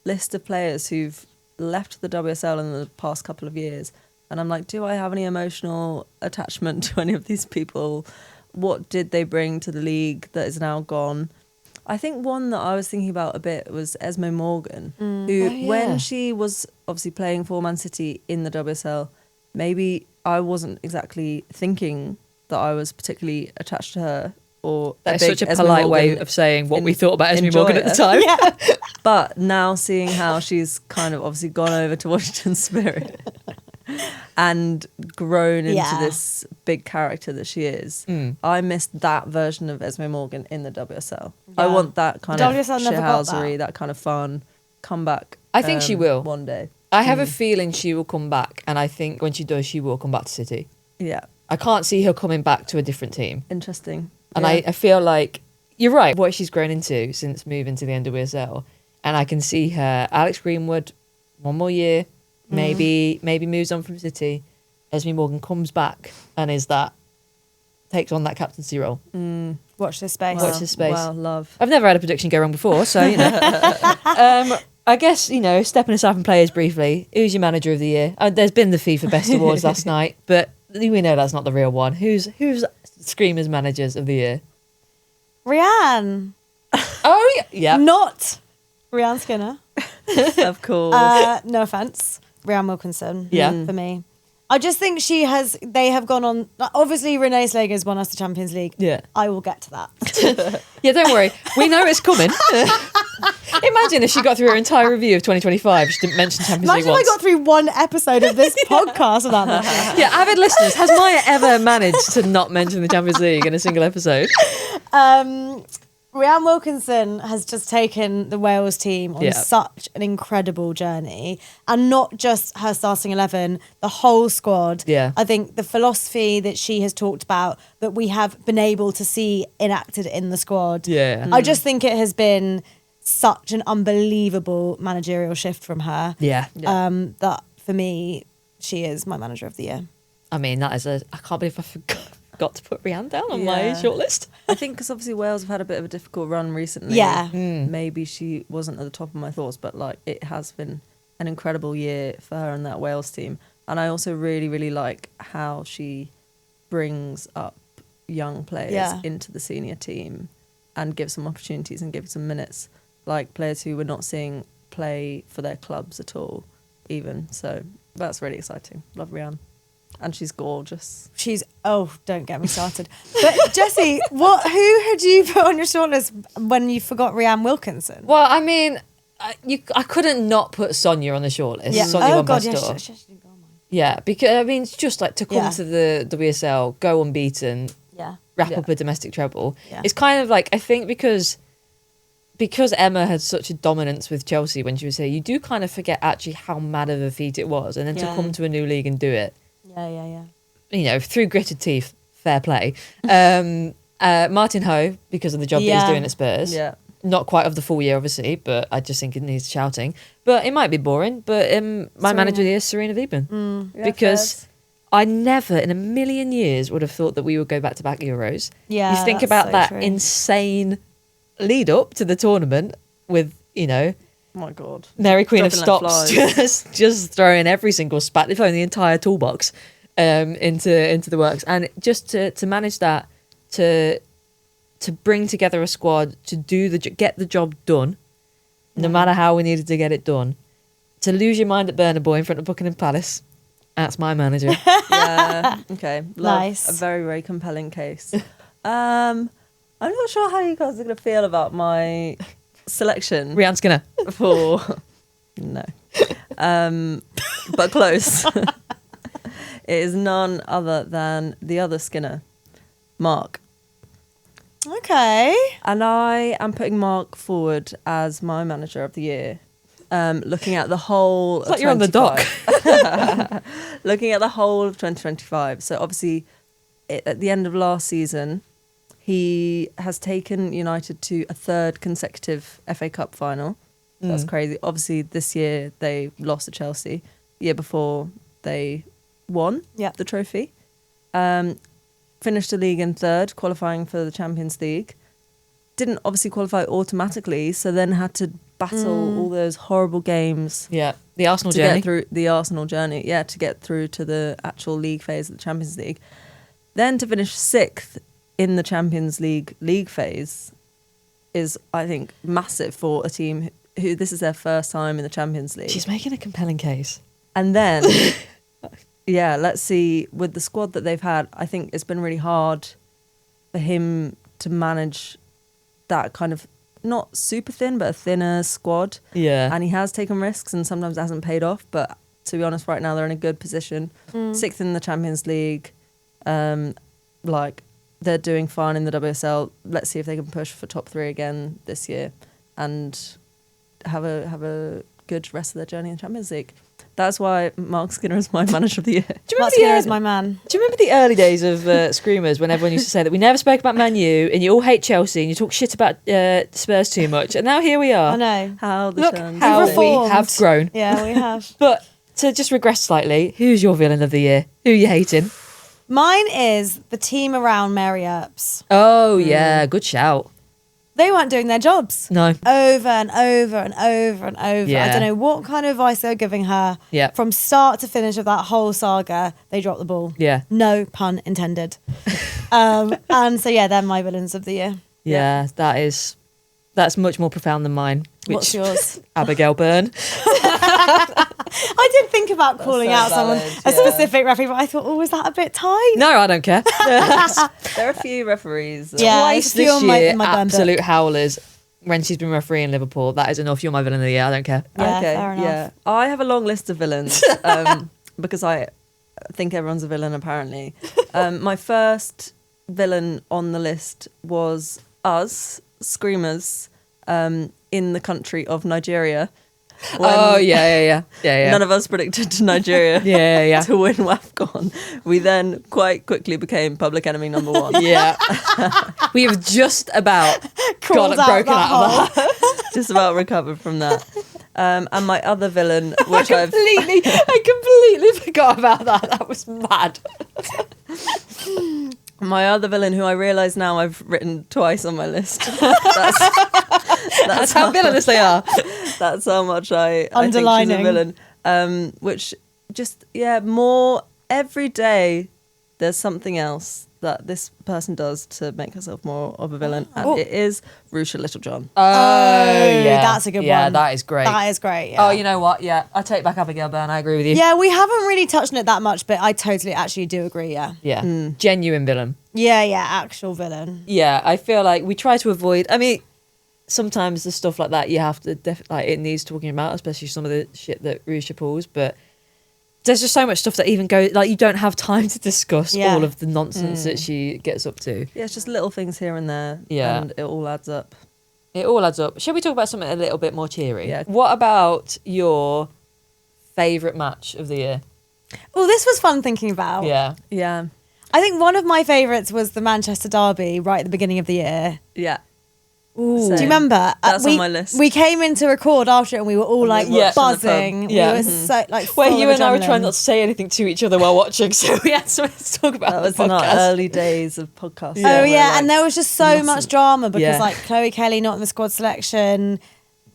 Speaker 3: list of players who've left the WSL in the past couple of years, and I'm like, do I have any emotional attachment to any of these people? What did they bring to the league that is now gone? I think one that I was thinking about a bit was Esme Morgan, who,
Speaker 2: Oh, yeah.
Speaker 3: when she was obviously playing for Man City in the WSL, maybe I wasn't exactly thinking that I was particularly attached to her. Or
Speaker 2: That is
Speaker 3: big
Speaker 2: such a
Speaker 3: Esme
Speaker 2: polite way
Speaker 3: Morgan
Speaker 2: of saying what we
Speaker 3: en-
Speaker 2: thought about Esme
Speaker 3: enjoyer.
Speaker 2: Morgan at the time.
Speaker 3: But now seeing how she's kind of obviously gone over to Washington Spirit and grown into
Speaker 1: Yeah.
Speaker 3: this big character that she is, I missed that version of Esme Morgan in the WSL. I
Speaker 1: Yeah.
Speaker 3: want that kind
Speaker 1: The
Speaker 3: of
Speaker 1: WSL never got
Speaker 3: shithousery, that kind of fun, come back.
Speaker 2: I think she will.
Speaker 3: one day.
Speaker 2: I have a feeling she will come back, and I think when she does, she will come back to City.
Speaker 3: Yeah,
Speaker 2: I can't see her coming back to a different team.
Speaker 3: interesting.
Speaker 2: And
Speaker 3: Yeah.
Speaker 2: I feel like you're right, what she's grown into since moving to the NWSL. And I can see her, Alex Greenwood, one more year, maybe moves on from City. Esme Morgan comes back and takes on that captaincy role.
Speaker 1: Watch this space.
Speaker 2: Watch this space.
Speaker 3: Wow, love.
Speaker 2: I've never had a prediction go wrong before, so I guess stepping aside from players briefly, who's your manager of the year? There's been the FIFA Best Awards last night, but we know that's not the real one. Who's Screamers managers of the year?
Speaker 1: Rianne.
Speaker 2: Oh yeah,
Speaker 1: Not Rianne Skinner.
Speaker 3: Of course.
Speaker 1: No offense. Rianne Wilkinson.
Speaker 2: Yeah.
Speaker 1: For me. I just think they have gone on. Obviously, Renee Slager's won us the Champions League.
Speaker 2: Yeah.
Speaker 1: I will get to that.
Speaker 2: Yeah, don't worry. We know it's coming. Imagine if she got through her entire review of 2025, she didn't mention Champions
Speaker 1: Imagine
Speaker 2: League
Speaker 1: if I
Speaker 2: once.
Speaker 1: got through one episode of this podcast without that.
Speaker 2: Yeah, avid listeners, has Maya ever managed to not mention the Champions League in a single episode?
Speaker 1: Rianne Wilkinson has just taken the Wales team on
Speaker 2: Yeah.
Speaker 1: such an incredible journey. And not just her starting 11, the whole squad.
Speaker 2: Yeah.
Speaker 1: I think the philosophy that she has talked about that we have been able to see enacted in the squad.
Speaker 2: Yeah.
Speaker 1: I just think it has been such an unbelievable managerial shift from her.
Speaker 2: Yeah.
Speaker 1: That for me, she is my manager of the year.
Speaker 2: I mean, I can't believe I forgot to put Rianne down on my
Speaker 3: Yeah.
Speaker 2: shortlist.
Speaker 3: I think because obviously Wales have had a bit of a difficult run recently.
Speaker 1: Yeah.
Speaker 3: Maybe she wasn't at the top of my thoughts, but like it has been an incredible year for her and that Wales team. And I also really, really like how she brings up young players
Speaker 1: Yeah.
Speaker 3: into the senior team and gives them opportunities and gives them minutes, like players who we're not seeing play for their clubs at all, even. So that's really exciting. Love Rianne. And she's gorgeous.
Speaker 1: Don't get me started. But Jessie, who had you put on your shortlist when you forgot Rianne Wilkinson?
Speaker 2: Well, I mean, I couldn't not put Sonia on the shortlist.
Speaker 1: Yeah.
Speaker 2: Sonia
Speaker 1: Oh
Speaker 2: Van
Speaker 1: God,
Speaker 2: Basten.
Speaker 1: yes, she didn't go on mine.
Speaker 2: Yeah, because I mean, it's just like to come
Speaker 1: Yeah.
Speaker 2: to the WSL, go unbeaten,
Speaker 1: Yeah.
Speaker 2: wrap
Speaker 3: Yeah.
Speaker 2: up a domestic treble.
Speaker 1: Yeah.
Speaker 2: It's kind of like, I think because because Emma had such a dominance with Chelsea when she was here, you do kind of forget actually how mad of a feat it was. And then to come to a new league and do it, through gritted teeth, fair play. Martin Ho, because of the job that he's doing at Spurs.
Speaker 3: Yeah.
Speaker 2: Not quite of the full year, obviously, but I just think it needs shouting. But it might be boring. But my manager here is Serena Wiegman. Because I never in a million years would have thought that we would go back-to-back Euros.
Speaker 1: Yeah,
Speaker 2: you think about that insane lead up to the tournament with,
Speaker 3: oh my God,
Speaker 2: Mary Queen of
Speaker 3: dropping
Speaker 2: Stops just throwing every single spat, they've thrown the entire toolbox into the works. And just to manage that, to bring together a squad to get the job done, no matter how we needed to get it done, to lose your mind at Bernabeu in front of Buckingham Palace. That's my manager.
Speaker 3: Yeah. Okay.
Speaker 1: Nice.
Speaker 3: A very, very compelling case. I'm not sure how you guys are going to feel about my selection.
Speaker 2: Rhiannon Skinner.
Speaker 3: For no, but close. It is none other than the other Skinner, Mark.
Speaker 1: Okay.
Speaker 3: And I am putting Mark forward as my manager of the year. Looking at the whole
Speaker 2: It's like you're on the dock.
Speaker 3: Looking at the whole of 2025. So obviously, at the end of last season, he has taken United to a third consecutive FA Cup final. That's crazy. Obviously, this year they lost to Chelsea. The year before, they won the trophy. Finished the league in third, qualifying for the Champions League. Didn't obviously qualify automatically, so then had to battle all those horrible games.
Speaker 2: Yeah, the Arsenal
Speaker 3: to
Speaker 2: journey.
Speaker 3: Get through the Arsenal journey. Yeah, to get through to the actual league phase of the Champions League. Then to finish sixth in the Champions League phase is, I think, massive for a team who this is their first time in the Champions League.
Speaker 2: She's making a compelling case.
Speaker 3: And then... yeah, let's see. With the squad that they've had, I think it's been really hard for him to manage that kind of, not super thin, but a thinner squad.
Speaker 2: Yeah.
Speaker 3: And he has taken risks and sometimes it hasn't paid off. But to be honest, right now they're in a good position. Sixth in the Champions League. They're doing fine in the WSL. Let's see if they can push for top 3 again this year and have a good rest of their journey in the Champions League. That's why Mark Skinner is my manager of the year.
Speaker 1: Mark Skinner is my man.
Speaker 2: Do you remember the early days of Screamers when everyone used to say that we never spoke about Man U and you all hate Chelsea and you talk shit about Spurs too much? And now here we are.
Speaker 1: I know.
Speaker 3: How
Speaker 2: we have grown.
Speaker 1: Yeah, we have.
Speaker 2: But to just regress slightly, who's your villain of the year? Who are you hating?
Speaker 1: Mine is the team around Mary Earps.
Speaker 2: Oh, yeah. Good shout.
Speaker 1: They weren't doing their jobs.
Speaker 2: No.
Speaker 1: Over and over and over and over.
Speaker 2: Yeah.
Speaker 1: I don't know what kind of advice they were giving her.
Speaker 2: Yeah.
Speaker 1: From start to finish of that whole saga, they dropped the ball.
Speaker 2: Yeah.
Speaker 1: No pun intended. And so, yeah, they're my villains of the year.
Speaker 2: Yeah, that's much more profound than mine.
Speaker 1: What's yours?
Speaker 2: Abigail Byrne.
Speaker 1: I did think about calling out someone, a specific referee, but I thought, oh, is that a bit tight?
Speaker 2: No, I don't care.
Speaker 3: There are a few referees.
Speaker 1: Yeah,
Speaker 2: Twice
Speaker 1: a few
Speaker 2: this
Speaker 1: on
Speaker 2: year,
Speaker 1: my burn book.
Speaker 2: absolute howlers. When she's been refereeing Liverpool, that is enough. You're my villain of the year. I don't care.
Speaker 1: Yeah,
Speaker 3: Okay,
Speaker 1: fair enough.
Speaker 3: yeah. I have a long list of villains because I think everyone's a villain, apparently. My first villain on the list was us, Screamers, in the country of Nigeria.
Speaker 2: Oh, yeah.
Speaker 3: None of us predicted Nigeria to win WAFCON. We then quite quickly became public enemy number 1.
Speaker 2: Yeah. We have just about broken out of that.
Speaker 3: Just about recovered from that. And my other villain, which
Speaker 2: I completely forgot about that. That was mad.
Speaker 3: My other villain, who I realise now I've written twice on my list. That's
Speaker 2: how villainous they are.
Speaker 3: That's how much I
Speaker 1: Underlining.
Speaker 3: think she's a villain. Which just, more every day there's something else that this person does to make herself more of a villain. And it is Rusha Littlejohn.
Speaker 2: Oh, yeah.
Speaker 1: That's a good one.
Speaker 2: Yeah, that is great.
Speaker 1: That is great, yeah.
Speaker 2: Oh, you know what? Yeah, I take back Abigail Byrne. I agree with you.
Speaker 1: Yeah, we haven't really touched on it that much, but I totally actually do agree, yeah.
Speaker 2: Yeah. Genuine villain.
Speaker 1: Yeah, actual villain.
Speaker 2: Yeah, I feel like we try to avoid... I mean, sometimes the stuff like that you have to... it needs talking about, especially some of the shit that Rusha pulls, but... There's just so much stuff that even goes... you don't have time to discuss all of the nonsense that she gets up to.
Speaker 3: Yeah, it's just little things here and there.
Speaker 2: Yeah.
Speaker 3: And it all adds up.
Speaker 2: It all adds up. Shall we talk about something a little bit more cheery?
Speaker 3: Yeah.
Speaker 2: What about your favourite match of the year?
Speaker 1: Oh, this was fun thinking about.
Speaker 2: Yeah.
Speaker 3: Yeah.
Speaker 1: I think one of my favourites was the Manchester Derby right at the beginning of the year.
Speaker 3: Yeah.
Speaker 2: Ooh.
Speaker 3: Same.
Speaker 1: Do you remember?
Speaker 3: That's on my list.
Speaker 1: We came in to record after it and we were all like
Speaker 3: we watched in the
Speaker 1: buzzing.
Speaker 3: pub.
Speaker 2: Yeah.
Speaker 1: We were so like
Speaker 2: Where
Speaker 1: full
Speaker 2: you
Speaker 1: of
Speaker 2: and I were
Speaker 1: adrenaline.
Speaker 2: trying not to say anything to each other while watching, so we had something to talk about.
Speaker 3: That was
Speaker 2: the
Speaker 3: in our
Speaker 2: podcast.
Speaker 3: early days of podcasting.
Speaker 1: Oh
Speaker 3: We're
Speaker 1: yeah,
Speaker 3: like,
Speaker 1: and there was just so much
Speaker 3: mustn't-
Speaker 1: drama because
Speaker 2: Yeah.
Speaker 1: like Chloe Kelly not in the squad selection.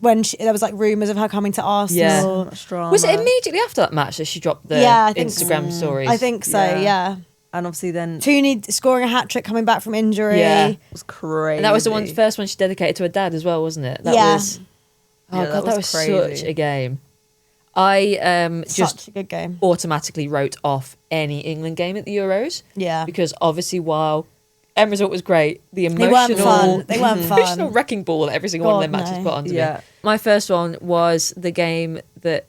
Speaker 1: When there was like rumours of her coming to
Speaker 3: so
Speaker 1: Arsenal.
Speaker 3: much drama.
Speaker 2: Was it immediately after that match that she dropped the
Speaker 1: Yeah, I think
Speaker 2: Instagram stories?
Speaker 1: I think so.
Speaker 3: Yeah.
Speaker 1: Yeah.
Speaker 3: And obviously then
Speaker 1: Tooney scoring a hat trick coming back from injury.
Speaker 2: Yeah.
Speaker 3: it was crazy.
Speaker 2: And that was the first one she dedicated to her dad as well, wasn't it? That
Speaker 1: Yeah.
Speaker 2: was. Oh
Speaker 3: Yeah,
Speaker 2: god,
Speaker 3: that
Speaker 2: that
Speaker 3: was
Speaker 2: was
Speaker 3: crazy.
Speaker 2: such a game. I just
Speaker 1: Such a good game.
Speaker 2: automatically wrote off any England game at the Euros
Speaker 1: Yeah.
Speaker 2: because obviously while end result was great, the
Speaker 1: They weren't
Speaker 2: emotional
Speaker 1: fun. They weren't
Speaker 2: emotional
Speaker 1: fun.
Speaker 2: wrecking ball that every single one of
Speaker 1: God,
Speaker 2: their matches
Speaker 1: no.
Speaker 2: put onto
Speaker 3: Yeah.
Speaker 2: me. My first one was the game that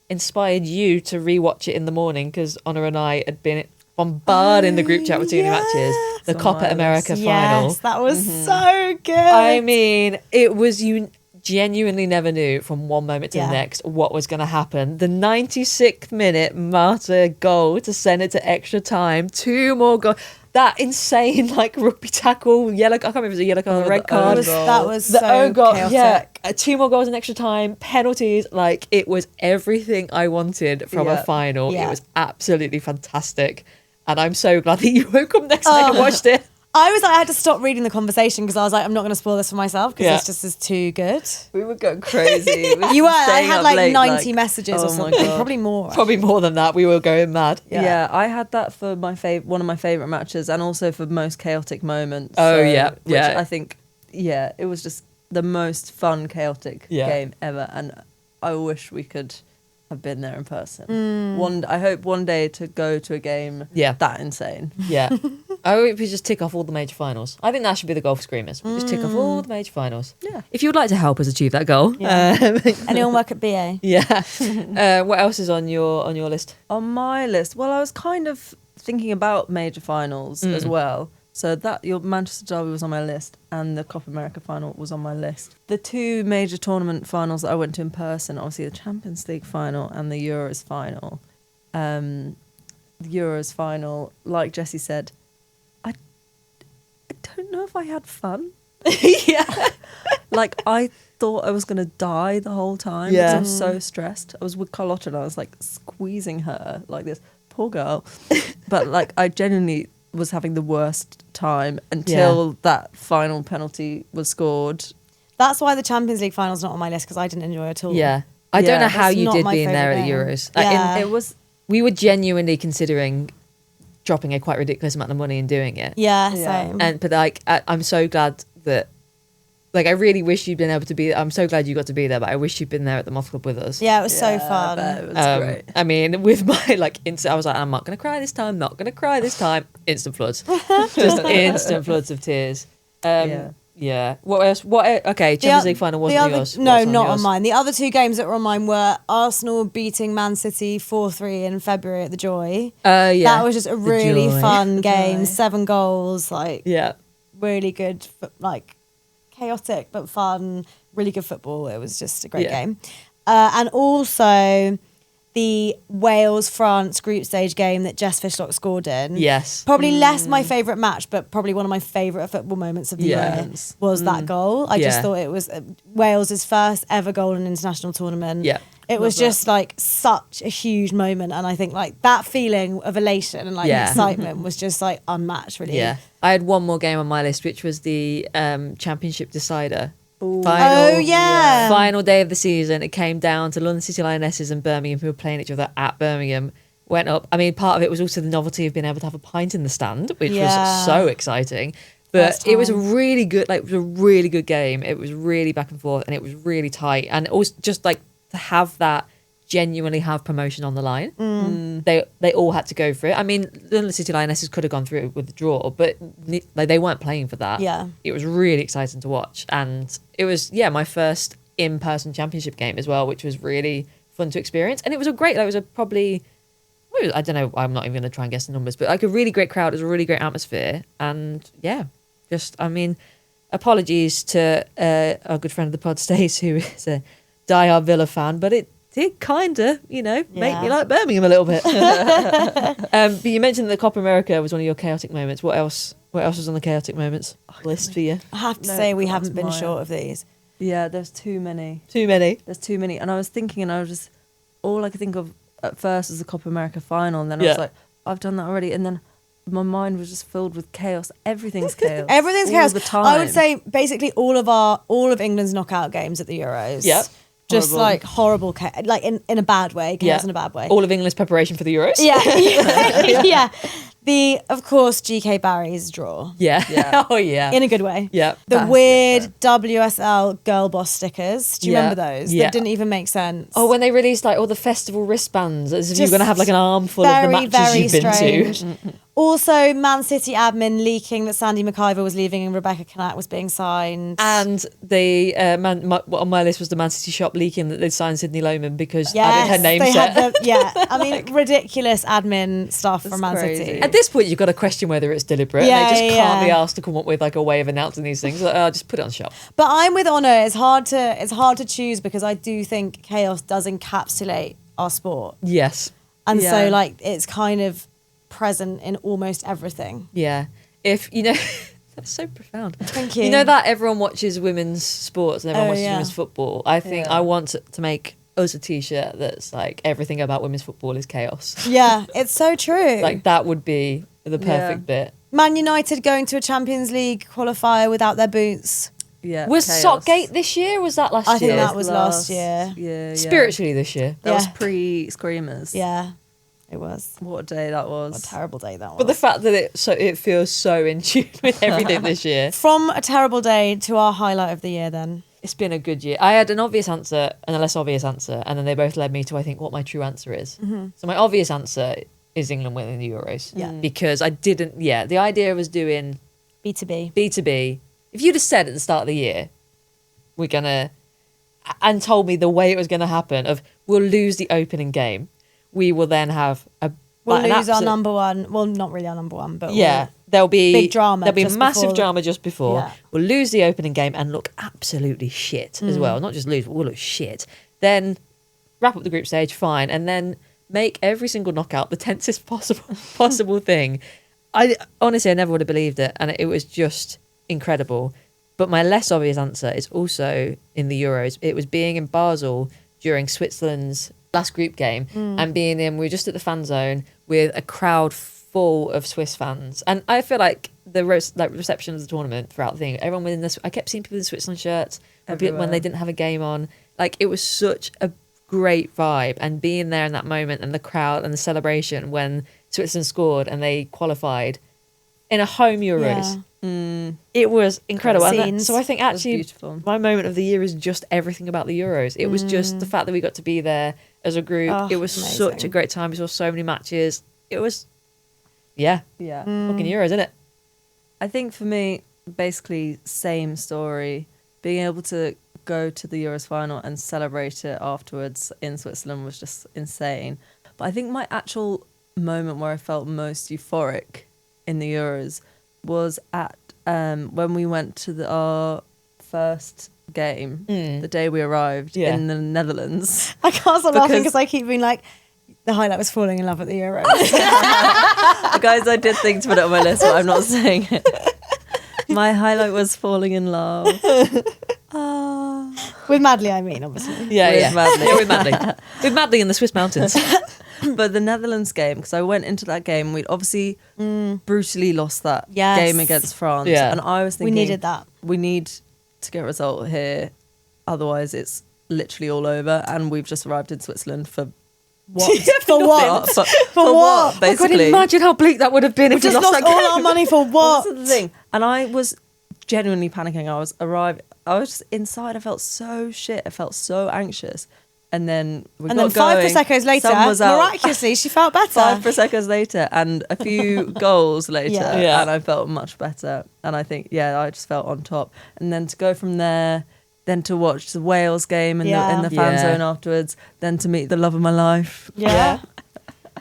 Speaker 2: inspired you to rewatch it in the morning because Honor and I had been bombarding the group chat with Tooney matches. The
Speaker 3: It's on
Speaker 2: Copa
Speaker 3: my
Speaker 2: America final.
Speaker 1: Yes, that was so good.
Speaker 2: I mean, it was you genuinely never knew from one moment to
Speaker 1: Yeah.
Speaker 2: the next what was going to happen. The 96th minute Marta goal to send it to extra time. 2 more goals. That insane like rugby tackle, yellow. I can't remember if it was a yellow card or a red
Speaker 3: the
Speaker 2: card.
Speaker 1: that was
Speaker 2: The
Speaker 1: so
Speaker 2: own goal,
Speaker 1: chaotic.
Speaker 2: yeah. 2 more goals in extra time, penalties. Like it was everything I wanted from a
Speaker 3: Yeah.
Speaker 2: final.
Speaker 1: Yeah.
Speaker 2: It was absolutely fantastic, and I'm so glad that you woke up next night and watched it.
Speaker 1: I was like, I had to stop reading the conversation because I was like, I'm not going to spoil this for myself because
Speaker 2: Yeah.
Speaker 1: this just is too good.
Speaker 3: We were going crazy.
Speaker 1: You were. I
Speaker 3: Staying
Speaker 1: had
Speaker 3: up
Speaker 1: like
Speaker 3: late,
Speaker 1: 90 messages
Speaker 3: oh
Speaker 1: or
Speaker 3: my
Speaker 1: something.
Speaker 3: God.
Speaker 1: Probably more.
Speaker 2: Probably more than that. We were going mad.
Speaker 3: Yeah. I had that for my one of my favourite matches and also for most chaotic moments.
Speaker 2: Oh, yeah,
Speaker 3: which
Speaker 2: yeah.
Speaker 3: I think, yeah, it was just the most fun, chaotic
Speaker 2: Yeah.
Speaker 3: game ever. And I wish we could have been there in person. I hope one day to go to a game
Speaker 2: Yeah.
Speaker 3: that insane.
Speaker 2: Yeah. I hope we just tick off all the major finals. I think that should be the goal for Screamers. We just tick off all the major finals.
Speaker 3: Yeah.
Speaker 2: If you would like to help us achieve that goal.
Speaker 1: Yeah. Anyone work at BA?
Speaker 2: Yeah. What else is on your list?
Speaker 3: On my list, well, I was kind of thinking about major finals as well. So that your Manchester Derby was on my list and the Copa America final was on my list. The 2 major tournament finals that I went to in person, obviously the Champions League final and the Euros final. The Euros final, like Jessie said, I don't know if I had fun.
Speaker 2: Yeah.
Speaker 3: Like I thought I was going to die the whole time because I was so stressed. I was with Carlotta and I was like squeezing her like this. Poor girl. But like I genuinely was having the worst time until that final penalty was scored.
Speaker 1: That's why the Champions League final's not on my list because I didn't enjoy it at all.
Speaker 2: Yeah. I don't
Speaker 3: Yeah.
Speaker 2: know how
Speaker 1: That's
Speaker 2: you
Speaker 1: not
Speaker 2: did
Speaker 1: my
Speaker 2: being there at
Speaker 1: favourite
Speaker 2: the
Speaker 1: game.
Speaker 2: Euros.
Speaker 1: Yeah.
Speaker 3: It was
Speaker 2: We were genuinely considering dropping a quite ridiculous amount of money and doing it.
Speaker 1: Yeah,
Speaker 3: Yeah.
Speaker 1: same.
Speaker 2: But like I'm so glad that like I really wish you'd been able to be. I'm so glad you got to be there, but I wish you'd been there at the Moth Club with us.
Speaker 1: Yeah, it was so
Speaker 3: I
Speaker 1: fun.
Speaker 3: bet it was great.
Speaker 2: I mean, with my like instant, I was like, I'm not gonna cry this time. Not gonna cry this time. Instant floods, just instant floods of tears. Yeah. What else? Okay, Champions League final wasn't
Speaker 1: the other,
Speaker 2: yours.
Speaker 1: No,
Speaker 2: What's on
Speaker 1: not
Speaker 2: yours?
Speaker 1: on mine. The other 2 games that were on mine were Arsenal beating Man City 4-3 in February at the Joy.
Speaker 2: Yeah.
Speaker 1: That was just a really
Speaker 2: Joy.
Speaker 1: fun game.
Speaker 3: Joy.
Speaker 1: 7 goals, like
Speaker 2: Yeah.
Speaker 1: really good, like chaotic but fun, really good football. It was just a great
Speaker 2: Yeah.
Speaker 1: game. And also the Wales-France group stage game that Jess Fishlock scored in.
Speaker 2: Yes.
Speaker 1: Probably less my favourite match, but probably one of my favourite football moments of the
Speaker 2: Yeah.
Speaker 1: year was that goal. I just
Speaker 2: Yeah.
Speaker 1: thought it was Wales' first ever goal in an international tournament.
Speaker 2: Yeah.
Speaker 1: It was
Speaker 3: Love
Speaker 1: just like such a huge moment. And I think like that feeling of elation and like
Speaker 2: Yeah.
Speaker 1: excitement was just like unmatched, really.
Speaker 2: Yeah. I had one more game on my list, which was the championship decider.
Speaker 3: Ooh.
Speaker 1: Oh, yeah.
Speaker 2: Final day of the season. It came down to London City Lionesses and Birmingham, who were playing each other at Birmingham. Went up. I mean, part of it was also the novelty of being able to have a pint in the stand, which
Speaker 1: Yeah.
Speaker 2: was so exciting. But
Speaker 1: First
Speaker 2: it was a
Speaker 1: time.
Speaker 2: really good, like, it was a really good game. It was really back and forth, and it was really tight. And it was just like to have that genuinely have promotion on the line. They all had to go for it. I mean, London City Lionesses could have gone through it with a draw, but like they weren't playing for that.
Speaker 1: Yeah.
Speaker 2: It was really exciting to watch, and it was my first in-person championship game as well, which was really fun to experience. And it was a great, like, it was a probably, I don't know, I'm not even going to try and guess the numbers, but like a really great crowd. It was a really great atmosphere, and yeah, just I mean, apologies to our good friend of the pod, Stace, who is a diehard Villa fan, but it did kind of, make me like Birmingham a little bit. But you mentioned that Copa America was one of your chaotic moments. What else was on the chaotic moments list for you?
Speaker 1: I have to say we haven't been short of these.
Speaker 3: Yeah, there's too many.
Speaker 2: There's
Speaker 3: too many. And I was thinking, and I was just, all I could think of at first was the Copa America final. And then I was like, I've done that already. And then my mind was just filled with chaos. Everything's chaos.
Speaker 1: Everything's
Speaker 3: all
Speaker 1: chaos.
Speaker 3: the time.
Speaker 1: I would say basically all of England's knockout games at the Euros.
Speaker 2: Yep.
Speaker 1: Just like horrible, like in a bad way, chaos in a bad way.
Speaker 2: All of England's preparation for the Euros.
Speaker 1: Yeah. Of course, GK Barry's draw.
Speaker 2: Yeah. Oh, yeah.
Speaker 1: In a good way.
Speaker 2: Yeah.
Speaker 1: The weird WSL girl boss stickers. Do you remember those?
Speaker 2: Yeah.
Speaker 1: That didn't even make sense.
Speaker 2: Oh, when they released like all the festival wristbands, as if you're going to have like an armful of the matches
Speaker 1: very
Speaker 2: you've been
Speaker 1: strange.
Speaker 2: to.
Speaker 1: Also, Man City admin leaking that Sandy McIver was leaving and Rebecca Knatt was being signed.
Speaker 2: And the on my list was the Man City shop leaking that they'd signed Sydney Lohman because added her name set.
Speaker 1: I mean, ridiculous admin stuff from Man
Speaker 3: crazy.
Speaker 1: City.
Speaker 2: At this point, you've got to question whether it's deliberate.
Speaker 1: Yeah,
Speaker 2: They just can't be asked to come up with like a way of announcing these things. Like, just put it on shop.
Speaker 1: But I'm with Honor. It's hard to choose because I do think chaos does encapsulate our sport.
Speaker 2: Yes.
Speaker 1: And so like it's kind of present in almost everything.
Speaker 2: Yeah. If that's so profound.
Speaker 1: Thank you.
Speaker 2: You know that everyone watches women's sports and everyone watches
Speaker 1: yeah.
Speaker 2: women's football. I think I want to make us a t-shirt that's like everything about women's football is chaos.
Speaker 1: Yeah, it's so true.
Speaker 2: Like that would be the perfect bit.
Speaker 1: Man United going to a Champions League qualifier without their boots.
Speaker 3: Yeah.
Speaker 2: Was
Speaker 3: chaos.
Speaker 2: Sockgate this year or was that last year?
Speaker 1: I think that was last year.
Speaker 3: Yeah.
Speaker 2: Spiritually this year.
Speaker 3: That was
Speaker 1: Yeah.
Speaker 3: pre-Screamers.
Speaker 1: Yeah, it was.
Speaker 3: What a day that was.
Speaker 1: What a terrible day that was.
Speaker 2: But the fact that it feels so in tune with everything this year.
Speaker 1: From a terrible day to our highlight of the year then.
Speaker 2: It's been a good year. I had an obvious answer and a less obvious answer, and then they both led me to, I think, what my true answer is.
Speaker 1: Mm-hmm.
Speaker 2: So my obvious answer is England winning the Euros.
Speaker 1: Yeah.
Speaker 2: Because I didn't, the idea was doing
Speaker 1: B2B.
Speaker 2: B2B. If you'd have said at the start of the year, we're going to, and told me the way it was going to happen of we'll lose the opening game, we will then have
Speaker 1: We'll
Speaker 2: an
Speaker 1: lose our
Speaker 2: absolute-
Speaker 1: number one. Well, not really our number one, but
Speaker 2: there'll be
Speaker 1: big drama
Speaker 2: There'll be
Speaker 1: just
Speaker 2: massive
Speaker 1: before.
Speaker 2: drama just before.
Speaker 1: Yeah.
Speaker 2: We'll lose the opening game and look absolutely shit as well. Not just lose, but we'll look shit. Then wrap up the group stage, fine, and then make every single knockout the tensest possible thing. I honestly, I never would have believed it, and it was just incredible. But my less obvious answer is also in the Euros. It was being in Basel during Switzerland's last group game and we were just at the fan zone with a crowd full of Swiss fans. And I feel like the reception of the tournament throughout the thing, everyone within this, I kept seeing people in Switzerland shirts when they didn't have a game on. Like, it was such a great vibe, and being there in that moment and the crowd and the celebration when Switzerland scored and they qualified in a home Euros. It was incredible. And so I think actually
Speaker 3: beautiful.
Speaker 2: my moment of the year is just everything about the Euros. It was just the fact that we got to be there as a group. It was
Speaker 1: amazing.
Speaker 2: such a great time. We saw so many matches. It was,
Speaker 3: Yeah.
Speaker 2: fucking Euros, isn't it?
Speaker 3: I think for me, basically same story. Being able to go to the Euros final and celebrate it afterwards in Switzerland was just insane. But I think my actual moment where I felt most euphoric in the Euros was at when we went to our first game, the day we arrived in the Netherlands.
Speaker 1: I can't stop laughing because I keep being like, the highlight was falling in love at the Euros.
Speaker 3: Guys, I did think to put it on my list, but I'm not saying it. My highlight was falling in love.
Speaker 1: With Madley, I mean, obviously.
Speaker 2: With
Speaker 3: Madley.
Speaker 2: Yeah, with Madley. With Madley in the Swiss mountains.
Speaker 3: But the Netherlands game, because I went into that game, we'd obviously brutally lost that
Speaker 1: Yes.
Speaker 3: game against France.
Speaker 2: Yeah.
Speaker 3: And I was thinking,
Speaker 1: We needed that.
Speaker 3: We need to get a result here. Otherwise, it's literally all over. And we've just arrived in Switzerland for what?
Speaker 1: For what?
Speaker 3: For what,
Speaker 2: I
Speaker 3: basically.
Speaker 2: could imagine how bleak that would have been if we
Speaker 1: Just
Speaker 2: lost
Speaker 1: lost
Speaker 2: that game.
Speaker 1: all our money for what?
Speaker 3: This is the thing. And I was genuinely panicking. I was just inside. I felt so shit. I felt so anxious. And then we
Speaker 1: And
Speaker 3: got
Speaker 1: then 5
Speaker 3: going.
Speaker 1: Prosecco's later,
Speaker 3: Sun was out.
Speaker 1: miraculously, she felt better.
Speaker 3: 5 Prosecco's later and a few goals later,
Speaker 2: Yeah.
Speaker 3: and I felt much better. And I think, I just felt on top. And then to go from there, then to watch the Wales game in the fan
Speaker 2: Yeah.
Speaker 3: zone afterwards, then to meet the love of my life.
Speaker 1: Yeah.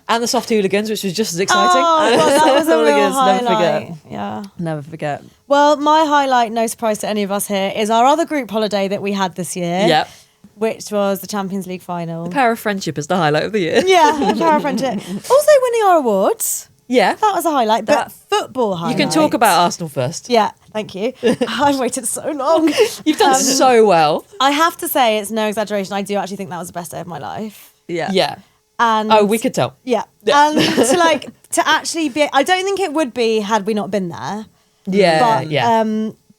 Speaker 2: And the soft hooligans, which was just as exciting.
Speaker 1: Oh, well, that was a real
Speaker 3: Hooligans, never
Speaker 1: highlight.
Speaker 3: forget.
Speaker 1: Yeah.
Speaker 3: Never forget.
Speaker 1: Well, my highlight, no surprise to any of us here, is our other group holiday that we had this year.
Speaker 2: Yep.
Speaker 1: Which was the Champions League final.
Speaker 2: Power of friendship is the highlight of the year.
Speaker 1: Yeah, power of friendship. Also winning our awards.
Speaker 2: Yeah.
Speaker 1: That was a highlight. But football
Speaker 2: You
Speaker 1: highlight.
Speaker 2: can talk about Arsenal first.
Speaker 1: Yeah, thank you. I've waited so long.
Speaker 2: You've done so well.
Speaker 1: I have to say, it's no exaggeration. I do actually think that was the best day of my life.
Speaker 3: Yeah.
Speaker 2: Yeah.
Speaker 1: And
Speaker 2: Oh, we could tell.
Speaker 1: Yeah. And to actually be, I don't think it would be had we not been there.
Speaker 2: Yeah.
Speaker 1: But,
Speaker 2: yeah.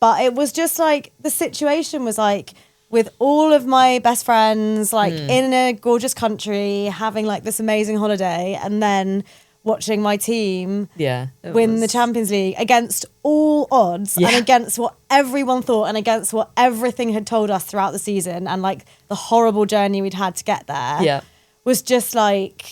Speaker 1: But it was just like, the situation was like, with all of my best friends, like in a gorgeous country, having like this amazing holiday, and then watching my team
Speaker 2: Yeah.
Speaker 1: win the Champions League against all odds and against what everyone thought and against what everything had told us throughout the season, and like the horrible journey we'd had to get there.
Speaker 2: Yeah.
Speaker 1: Was just like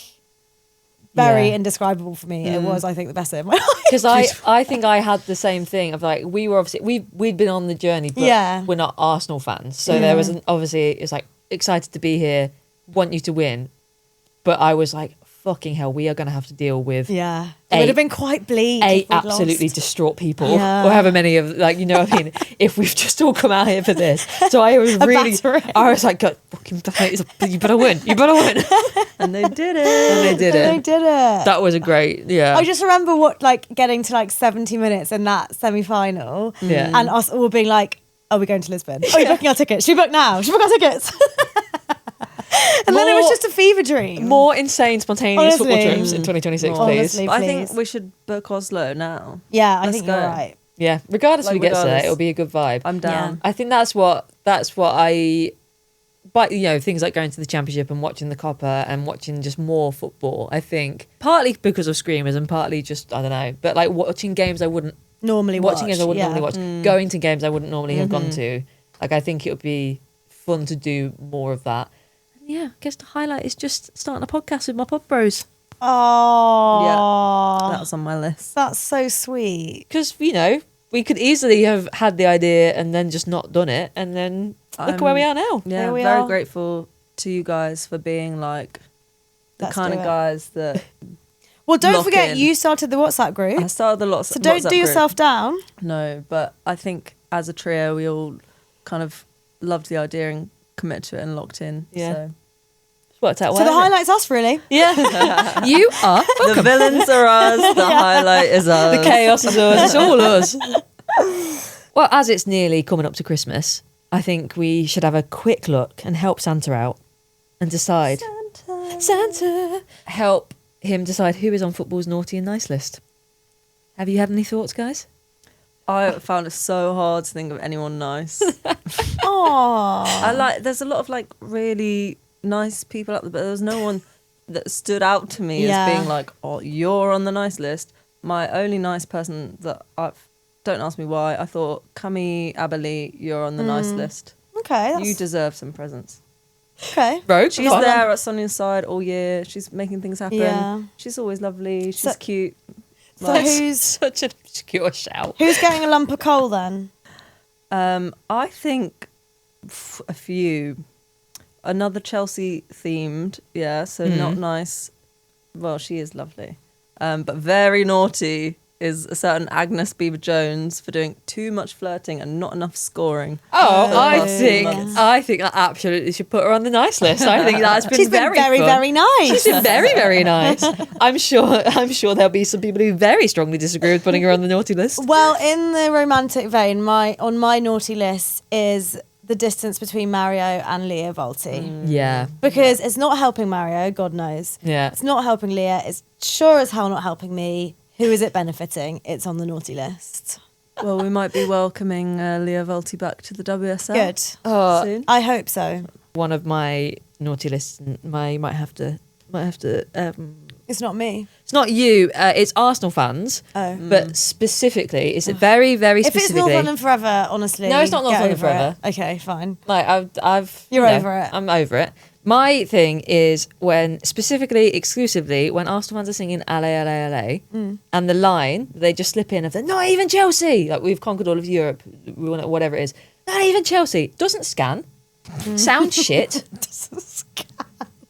Speaker 1: very
Speaker 2: Yeah.
Speaker 1: indescribable for me. It was, I think, the best day of my life.
Speaker 2: Because I think I had the same thing of like, we were obviously, we'd been on the journey, but
Speaker 1: Yeah.
Speaker 2: we're not Arsenal fans. So there was obviously, it's like, excited to be here, want you to win. But I was like, fucking hell, we are going to have to deal with
Speaker 1: Yeah. It would have been quite bleak. if we'd
Speaker 2: absolutely
Speaker 1: lost.
Speaker 2: distraught people,
Speaker 1: Yeah.
Speaker 2: or however many of, like, you know what I mean, if we've just all come out here for this. So I was really,
Speaker 1: battering.
Speaker 2: I was like, God, fucking, you better win, you better win.
Speaker 3: And they did it.
Speaker 2: And they did
Speaker 1: And
Speaker 2: it.
Speaker 1: they did it.
Speaker 2: That was a great, yeah.
Speaker 1: I just remember getting to like 70 minutes in that semi-final,
Speaker 2: Yeah.
Speaker 1: and us all being like, "Are we going to Lisbon? Are we booking our tickets? Should we book now? Should we book our tickets?" And then it was
Speaker 2: More-
Speaker 1: just a fever dream.
Speaker 2: More insane, spontaneous football
Speaker 1: Honestly.
Speaker 2: trips in 2026,
Speaker 1: Honestly.
Speaker 2: please.
Speaker 3: But I think
Speaker 1: Please.
Speaker 3: we should book Oslo now.
Speaker 1: Yeah, I
Speaker 3: Let's
Speaker 1: think you're
Speaker 3: go.
Speaker 1: right.
Speaker 2: Yeah, regardless
Speaker 3: Like,
Speaker 2: if we get there,
Speaker 3: regardless.
Speaker 2: it'll be a good vibe.
Speaker 3: I'm down.
Speaker 2: I think that's what I, but you know, things like going to the championship and watching the Copper and watching just more football. I think partly because of Screamers and partly just, I don't know, but like watching games I wouldn't
Speaker 1: Normally
Speaker 2: watching games I wouldn't
Speaker 1: yeah.
Speaker 2: normally watch, going to games I wouldn't normally have gone to. Like, I think it would be fun to do more of that. And yeah, I guess the highlight is just starting a podcast with my pub bros.
Speaker 1: Oh,
Speaker 3: That was on my list.
Speaker 1: that's so sweet.
Speaker 2: Because, you know, we could easily have had the idea and then just not done it, and then look at where we are now.
Speaker 3: Yeah,
Speaker 1: Here we
Speaker 3: very
Speaker 1: are.
Speaker 3: grateful to you guys for being like the
Speaker 1: Let's
Speaker 3: kind
Speaker 1: do
Speaker 3: of
Speaker 1: it.
Speaker 3: guys that
Speaker 1: Well, don't
Speaker 3: Lock
Speaker 1: forget,
Speaker 3: in.
Speaker 1: you started the WhatsApp group,
Speaker 3: I started the lots.
Speaker 1: so don't
Speaker 3: WhatsApp
Speaker 1: do
Speaker 3: group.
Speaker 1: yourself down.
Speaker 3: No, but I think as a trio, we all kind of loved the idea and committed to it and locked in.
Speaker 2: Yeah.
Speaker 3: So.
Speaker 2: It's worked out well.
Speaker 1: So the
Speaker 2: hasn't it?
Speaker 1: highlight's us, really.
Speaker 2: Yeah. You are
Speaker 3: The villains are us. The highlight is us.
Speaker 2: the chaos is us. It's all us. Well, as it's nearly coming up to Christmas, I think we should have a quick look and help Santa out and decide. Santa! Help him decide who is on football's naughty and nice list. Have you had any thoughts, guys?
Speaker 3: I found it so hard to think of anyone nice.
Speaker 1: Aww.
Speaker 3: There's a lot of like really nice people out there, but there was no one that stood out to me
Speaker 1: Yeah.
Speaker 3: as being like, oh, you're on the nice list. My only nice person that don't ask me why, I thought, Cami Abeli, you're on the nice list.
Speaker 1: Okay. That's,
Speaker 3: You deserve some presents.
Speaker 1: okay.
Speaker 2: Rogue?
Speaker 3: She's
Speaker 2: Fun.
Speaker 3: there at Sonia's side all year. She's making things happen.
Speaker 1: Yeah.
Speaker 3: She's always lovely. She's
Speaker 1: So-
Speaker 3: cute.
Speaker 1: So
Speaker 2: That's
Speaker 1: who's
Speaker 2: such an obscure shout.
Speaker 1: who's getting a lump of coal then?
Speaker 3: I think a few. Another Chelsea themed, yeah. So not nice. Well, she is lovely, but very naughty is a certain Agnes Beaver-Jones for doing too much flirting and not enough scoring.
Speaker 2: Oh,
Speaker 3: the
Speaker 2: I
Speaker 3: past
Speaker 2: think
Speaker 3: few months.
Speaker 2: I absolutely should put her on the nice list. I think that's been
Speaker 1: She's been very,
Speaker 2: fun.
Speaker 1: very nice.
Speaker 2: She's been very, very nice. I'm sure there'll be some people who very strongly disagree with putting her on the naughty list.
Speaker 1: Well, in the romantic vein, on my naughty list is the distance between Mario and Leah Volti.
Speaker 2: Yeah.
Speaker 1: Because it's not helping Mario, God knows.
Speaker 2: Yeah.
Speaker 1: It's not helping Leah. It's sure as hell not helping me. Who is it benefiting? It's on the naughty list.
Speaker 3: Well, we might be welcoming Leah Volti back to the WSL.
Speaker 1: Good.
Speaker 3: Soon.
Speaker 1: I hope so.
Speaker 2: One of my naughty lists, might have to.
Speaker 1: It's not me.
Speaker 2: It's not you. It's Arsenal fans,
Speaker 1: Oh.
Speaker 2: but specifically, it's very, very
Speaker 1: If it's
Speaker 2: specifically.
Speaker 1: North London forever, honestly.
Speaker 2: No, it's not North
Speaker 1: get
Speaker 2: London
Speaker 1: over
Speaker 2: forever.
Speaker 1: it. Okay, fine.
Speaker 2: Like I've
Speaker 1: You're
Speaker 2: you know,
Speaker 1: over it.
Speaker 2: I'm over it. My thing is when exclusively when Arsenal fans are singing "Ale Ale Ale" and the line they just slip in of the "Not even Chelsea," like we've conquered all of Europe, we want it, whatever it is. Not even Chelsea doesn't scan, sounds shit.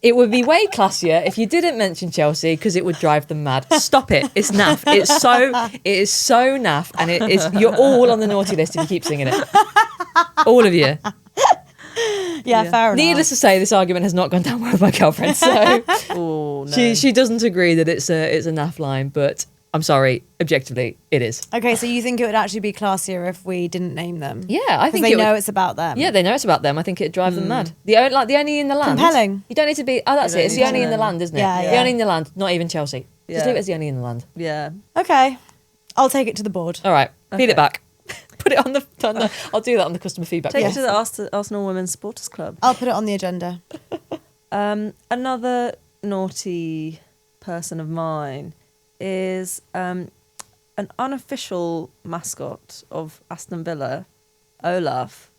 Speaker 2: It would be way classier if you didn't mention Chelsea because it would drive them mad. Stop it. It's naff. It is so naff, and you're all on the naughty list if you keep singing it. All of you.
Speaker 1: Yeah, fair enough.
Speaker 2: Needless to say, this argument has not gone down well with my girlfriend. So
Speaker 3: Oh, no.
Speaker 2: she doesn't agree that it's a naff line, but I'm sorry, objectively, it is.
Speaker 1: Okay, so you think it would actually be classier if we didn't name them?
Speaker 2: Yeah, I think
Speaker 1: they know it's about them.
Speaker 2: Yeah, they know it's about them. I think it'd drive them mad. The only in the land.
Speaker 1: Compelling.
Speaker 2: You don't need to be. Oh, that's it. It's the only in the land, isn't it?
Speaker 1: Yeah,
Speaker 2: The only in the land. Not even Chelsea.
Speaker 3: Yeah.
Speaker 2: Just leave it as the only in the land.
Speaker 3: Yeah.
Speaker 1: Okay, I'll take it to the board.
Speaker 2: All right, feed
Speaker 3: Okay.
Speaker 2: it back. Put it on the. I'll do that on the customer feedback.
Speaker 3: Take
Speaker 2: form.
Speaker 3: it to the Arsenal Women's Supporters Club.
Speaker 1: I'll put it on the agenda.
Speaker 3: Another naughty person of mine is an unofficial mascot of Aston Villa, Olaf.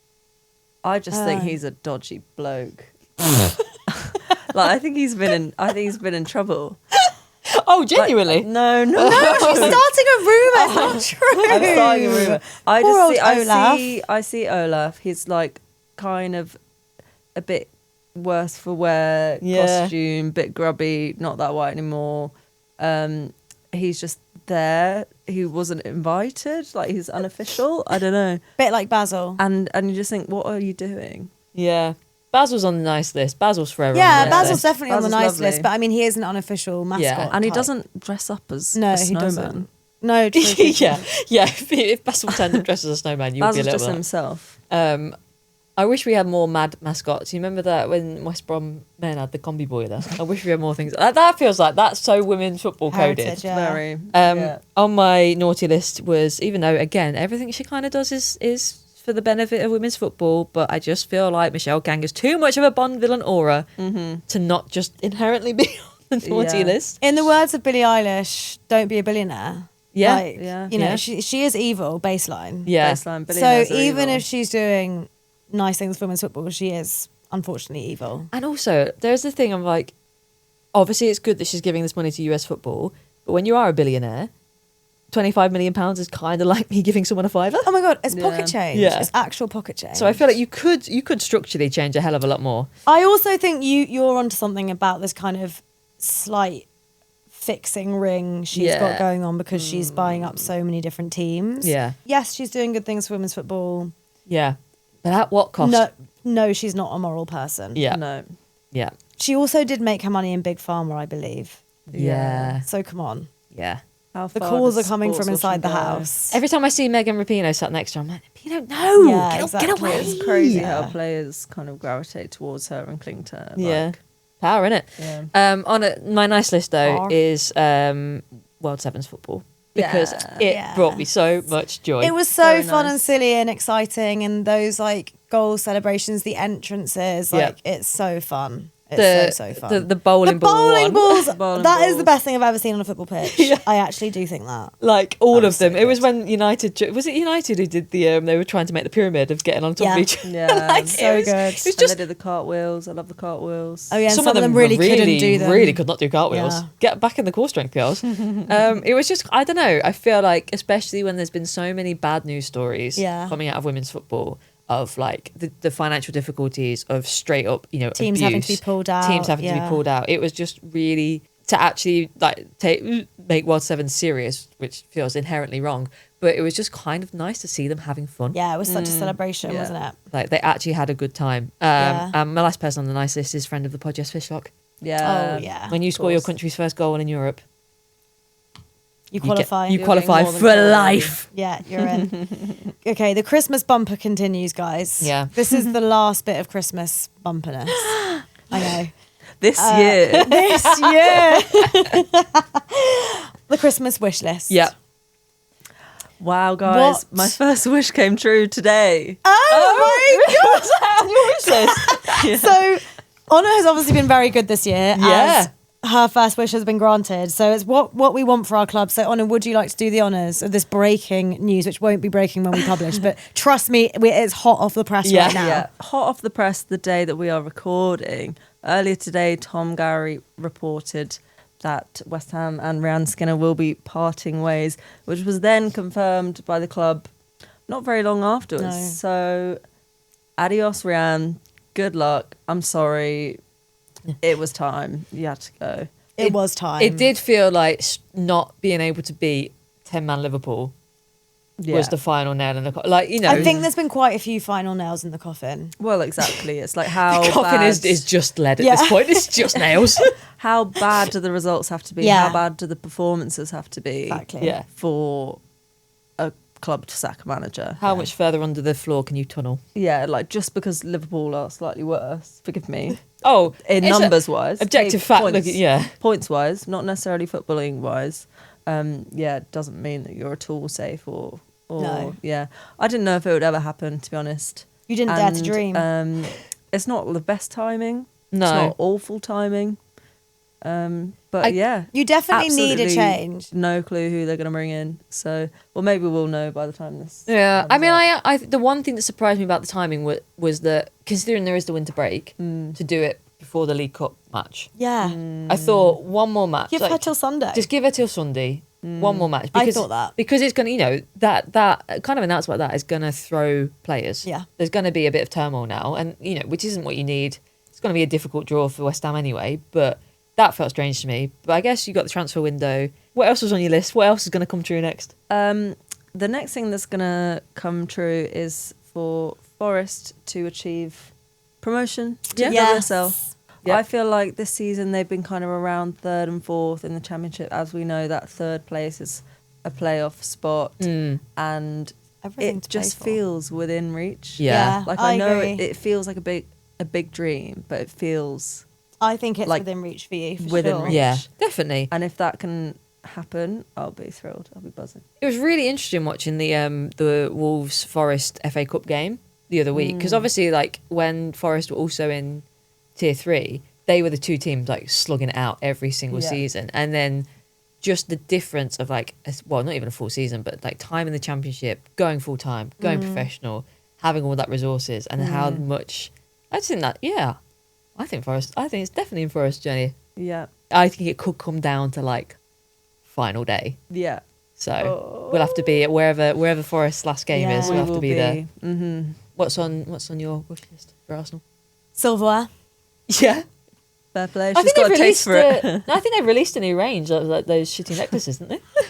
Speaker 3: I just think he's a dodgy bloke. I think he's been in trouble.
Speaker 2: Oh, genuinely?
Speaker 3: No.
Speaker 1: No, she's starting a rumour. It's not true.
Speaker 3: I'm starting a rumour.
Speaker 1: Poor old Olaf.
Speaker 3: I see Olaf. He's like kind of a bit worse for wear,
Speaker 2: Yeah.
Speaker 3: costume, bit grubby, not that white anymore. He's just there. He wasn't invited. Like he's unofficial. I don't know.
Speaker 1: Bit like Basil.
Speaker 3: And you just think, what are you doing?
Speaker 2: Yeah. Basil's on the nice list. Basil's forever.
Speaker 1: Yeah,
Speaker 2: on the nice
Speaker 1: Basil's
Speaker 2: list.
Speaker 1: definitely on the
Speaker 3: Basil's
Speaker 1: nice
Speaker 3: lovely.
Speaker 1: list, but I mean, he is an unofficial mascot.
Speaker 2: Yeah.
Speaker 3: And he
Speaker 1: type.
Speaker 3: doesn't dress up as
Speaker 1: No,
Speaker 3: a
Speaker 1: he
Speaker 3: snowman.
Speaker 1: doesn't. No, true.
Speaker 2: Yeah. If Basil turned up dressed as a snowman, you'd
Speaker 3: Basil's
Speaker 2: be a
Speaker 3: just
Speaker 2: little bit.
Speaker 3: himself.
Speaker 2: I wish we had more mad mascots. You remember that when West Brom men had the combi boiler? I wish we had more things. That feels like that's so women's football coded.
Speaker 1: Heritage, yeah.
Speaker 3: Very.
Speaker 2: On my naughty list was, even though again everything she kind of does is for the benefit of women's football, but I just feel like Michelle Gang has too much of a Bond villain aura to not just inherently be on the naughty
Speaker 3: Yeah.
Speaker 2: list.
Speaker 1: In the words of Billie Eilish, don't be a billionaire.
Speaker 2: Yeah.
Speaker 1: Like,
Speaker 3: Yeah.
Speaker 1: you know,
Speaker 2: Yeah.
Speaker 1: she is evil, baseline.
Speaker 2: Yeah.
Speaker 3: Baseline,
Speaker 1: So
Speaker 3: billionaires are
Speaker 1: even
Speaker 3: evil.
Speaker 1: if she's doing nice things for women's football, she is unfortunately evil.
Speaker 2: And also, there's the thing, I'm like, obviously it's good that she's giving this money to US football, but when you are a billionaire, £25 million is kind of like me giving someone a fiver.
Speaker 1: Oh my god, it's
Speaker 3: Yeah.
Speaker 1: pocket change.
Speaker 2: Yeah.
Speaker 1: It's actual pocket change.
Speaker 2: So I feel like you could structurally change a hell of a lot more.
Speaker 1: I also think you're onto something about this kind of slight fixing ring she's
Speaker 2: Yeah.
Speaker 1: got going on because she's buying up so many different teams.
Speaker 2: Yeah.
Speaker 1: Yes, she's doing good things for women's football.
Speaker 2: Yeah. But at what cost?
Speaker 1: No, she's not a moral person.
Speaker 2: Yeah.
Speaker 3: No.
Speaker 2: Yeah.
Speaker 1: She also did make her money in Big Pharma, I believe.
Speaker 2: Yeah.
Speaker 1: So come on.
Speaker 2: Yeah.
Speaker 3: How
Speaker 1: The
Speaker 3: far
Speaker 1: calls
Speaker 3: does
Speaker 1: are coming
Speaker 3: sports
Speaker 1: from inside the
Speaker 3: washing go?
Speaker 1: house.
Speaker 2: Every time I see Megan Rapinoe sat next to her, I'm like, Rapinoe, no!
Speaker 1: Yeah,
Speaker 2: get
Speaker 1: exactly.
Speaker 2: away!
Speaker 3: It's crazy
Speaker 1: Yeah.
Speaker 3: how players kind of gravitate towards her and cling to her.
Speaker 2: Yeah.
Speaker 3: Like,
Speaker 2: Power, innit?
Speaker 3: yeah.
Speaker 2: My nice list, though,
Speaker 1: Power.
Speaker 2: is World Sevens football. Because
Speaker 3: Yeah.
Speaker 2: it
Speaker 1: Yeah.
Speaker 2: brought me so much joy.
Speaker 1: It was so
Speaker 3: Very
Speaker 1: fun
Speaker 3: nice.
Speaker 1: and silly and exciting, and those like goal celebrations, the entrances,
Speaker 2: Yeah.
Speaker 1: like it's so fun. It's so fun.
Speaker 2: The bowling ball
Speaker 1: bowling
Speaker 2: one.
Speaker 1: balls.
Speaker 3: Bowling
Speaker 1: That is
Speaker 3: balls.
Speaker 1: the best thing I've ever seen on a football pitch.
Speaker 2: Yeah.
Speaker 1: I actually do think that.
Speaker 2: Like all
Speaker 1: That
Speaker 2: of
Speaker 1: was so
Speaker 2: them. It was
Speaker 1: good.
Speaker 2: when United was it United who did the they were trying to make the pyramid of getting on top of
Speaker 1: Yeah.
Speaker 2: each other.
Speaker 3: Yeah.
Speaker 2: Like,
Speaker 1: So
Speaker 2: it was,
Speaker 1: good.
Speaker 2: It was
Speaker 3: And
Speaker 2: just
Speaker 3: they did the cartwheels. I love the cartwheels.
Speaker 1: Oh yeah, and
Speaker 2: some
Speaker 1: some,
Speaker 2: of them
Speaker 1: really,
Speaker 2: were
Speaker 1: couldn't do them.
Speaker 2: Really could not do cartwheels.
Speaker 1: Yeah.
Speaker 2: Get back in the core strength, girls. It was just I don't know. I feel like especially when there's been so many bad news stories
Speaker 1: Yeah.
Speaker 2: coming out of women's football of like the financial difficulties of straight up
Speaker 1: Teams
Speaker 2: abuse,
Speaker 1: having to be pulled out.
Speaker 2: teams having to be
Speaker 1: yeah.
Speaker 2: pulled out. It was just really to actually like make World Seven serious, which feels inherently wrong. But it was just kind of nice to see them having fun.
Speaker 1: Yeah, it was such a celebration,
Speaker 3: Yeah.
Speaker 1: wasn't it?
Speaker 2: Like they actually had a good time.
Speaker 1: Yeah.
Speaker 2: My last person on the nice list is friend of the pod, Jess Fishlock.
Speaker 3: Yeah.
Speaker 1: Oh yeah.
Speaker 2: When you
Speaker 3: of
Speaker 2: score your
Speaker 3: course.
Speaker 2: country's first goal in Europe,
Speaker 1: You qualify.
Speaker 2: You
Speaker 3: You're
Speaker 2: qualify
Speaker 3: getting more
Speaker 2: for
Speaker 3: than goal.
Speaker 2: life.
Speaker 1: Yeah, you're in. Okay, the Christmas bumper continues, guys.
Speaker 2: Yeah.
Speaker 1: This is the last bit of Christmas bumperness. I know.
Speaker 3: This year.
Speaker 1: This year. The Christmas wish list.
Speaker 2: Yeah.
Speaker 3: Wow, guys.
Speaker 1: What?
Speaker 3: My first wish came true today.
Speaker 1: Oh my God.
Speaker 2: What's that on your wish list?
Speaker 1: So, Honor has obviously been very good this year.
Speaker 2: Yeah.
Speaker 1: As her first wish has been granted. So it's what we want for our club. So Honor, would you like to do the honours of this breaking news, which won't be breaking when we publish, but trust me, it's hot off the press
Speaker 2: Yeah.
Speaker 1: right now.
Speaker 3: Yeah, hot off the press the day that we are recording. Earlier today, Tom Gowrie reported that West Ham and Rhiannon Skinner will be parting ways, which was then confirmed by the club not very long afterwards.
Speaker 1: No.
Speaker 3: So, adios, Rhiannon. Good luck. I'm sorry. it was time. You had to go.
Speaker 1: It was time.
Speaker 2: It did feel like not being able to beat 10-man Liverpool was the final nail in the coffin. Like, you know,
Speaker 1: I think there's been quite a few final nails in the coffin.
Speaker 3: Well, exactly. It's like how
Speaker 2: the coffin
Speaker 3: bad
Speaker 2: is just lead at this point. It's just nails.
Speaker 3: how bad do the results have to be?
Speaker 1: Yeah.
Speaker 3: How bad do the performances have to be?
Speaker 1: Exactly.
Speaker 2: Yeah.
Speaker 3: For a club to sack a manager?
Speaker 2: How much further under the floor can you tunnel?
Speaker 3: Yeah, like just because Liverpool are slightly worse. Forgive me.
Speaker 2: Oh,
Speaker 3: In
Speaker 2: it's
Speaker 3: numbers wise,
Speaker 2: objective fact.
Speaker 3: Points wise, not necessarily footballing wise. It doesn't mean that you're at all safe or
Speaker 1: No.
Speaker 3: yeah. I didn't know if it would ever happen, to be honest.
Speaker 1: You didn't dare to dream.
Speaker 3: It's not the best timing.
Speaker 2: No.
Speaker 3: It's not awful timing. But yeah,
Speaker 1: you definitely need a
Speaker 3: absolutely
Speaker 1: change.
Speaker 3: no clue who they're going to bring in. So, well, maybe we'll know by the time this.
Speaker 2: Yeah,
Speaker 3: comes
Speaker 2: I mean,
Speaker 3: out.
Speaker 2: I the one thing that surprised me about the timing was that, considering there is the winter break, to do it before the League Cup match.
Speaker 1: Yeah.
Speaker 2: I thought one more match.
Speaker 1: Give her till Sunday.
Speaker 2: Just give her till Sunday. One more match.
Speaker 1: I thought that.
Speaker 2: Because it's going to, you know, that kind of announcement like that is going to throw players.
Speaker 1: Yeah.
Speaker 2: There's going to be a bit of turmoil now, and, you know, which isn't what you need. It's going to be a difficult draw for West Ham anyway, but that felt strange to me. But I guess you got the transfer window. What else was on your list? What else is going to come true next?
Speaker 3: The next thing that's going to come true is for Forest to achieve promotion to
Speaker 1: Yes.
Speaker 3: UWCL.
Speaker 2: Yeah.
Speaker 3: I feel like this season they've been kind of around third and fourth in the Championship. As we know, that third place is a playoff spot, and
Speaker 1: Everything
Speaker 3: it
Speaker 1: to play
Speaker 3: just
Speaker 1: for.
Speaker 3: feels within reach.
Speaker 2: Yeah.
Speaker 3: Like
Speaker 1: I
Speaker 3: I know
Speaker 1: agree.
Speaker 3: it feels like a big dream, but it feels
Speaker 1: I think it's
Speaker 3: like,
Speaker 1: within reach for you, for
Speaker 3: within
Speaker 1: sure.
Speaker 3: reach.
Speaker 2: Yeah, definitely.
Speaker 3: and if that can happen, I'll be thrilled. I'll be buzzing.
Speaker 2: It was really interesting watching the Wolves Forest FA Cup game the other week, because obviously, like, when Forest were also in Tier 3, they were the two teams like slugging it out every single
Speaker 3: Yeah.
Speaker 2: season, and then just the difference of, like, well, not even a full season, but like time in the Championship, going full time, going professional, having all that resources, and how much I just think that I think it's definitely in Forest's journey.
Speaker 3: Yeah,
Speaker 2: I think it could come down to like final day.
Speaker 3: yeah.
Speaker 2: So we'll have to be at wherever Forest's last game
Speaker 1: Yeah.
Speaker 2: is. We'll have to be there.
Speaker 3: Mm-hmm.
Speaker 2: What's on your wish list for Arsenal?
Speaker 1: Silverware.
Speaker 2: Yeah,
Speaker 3: Fair play.
Speaker 2: I
Speaker 3: She's
Speaker 2: think
Speaker 3: got a
Speaker 2: they've
Speaker 3: taste
Speaker 2: released.
Speaker 3: for it.
Speaker 2: No, I think they've released a new range, like those shitty necklaces, didn't they?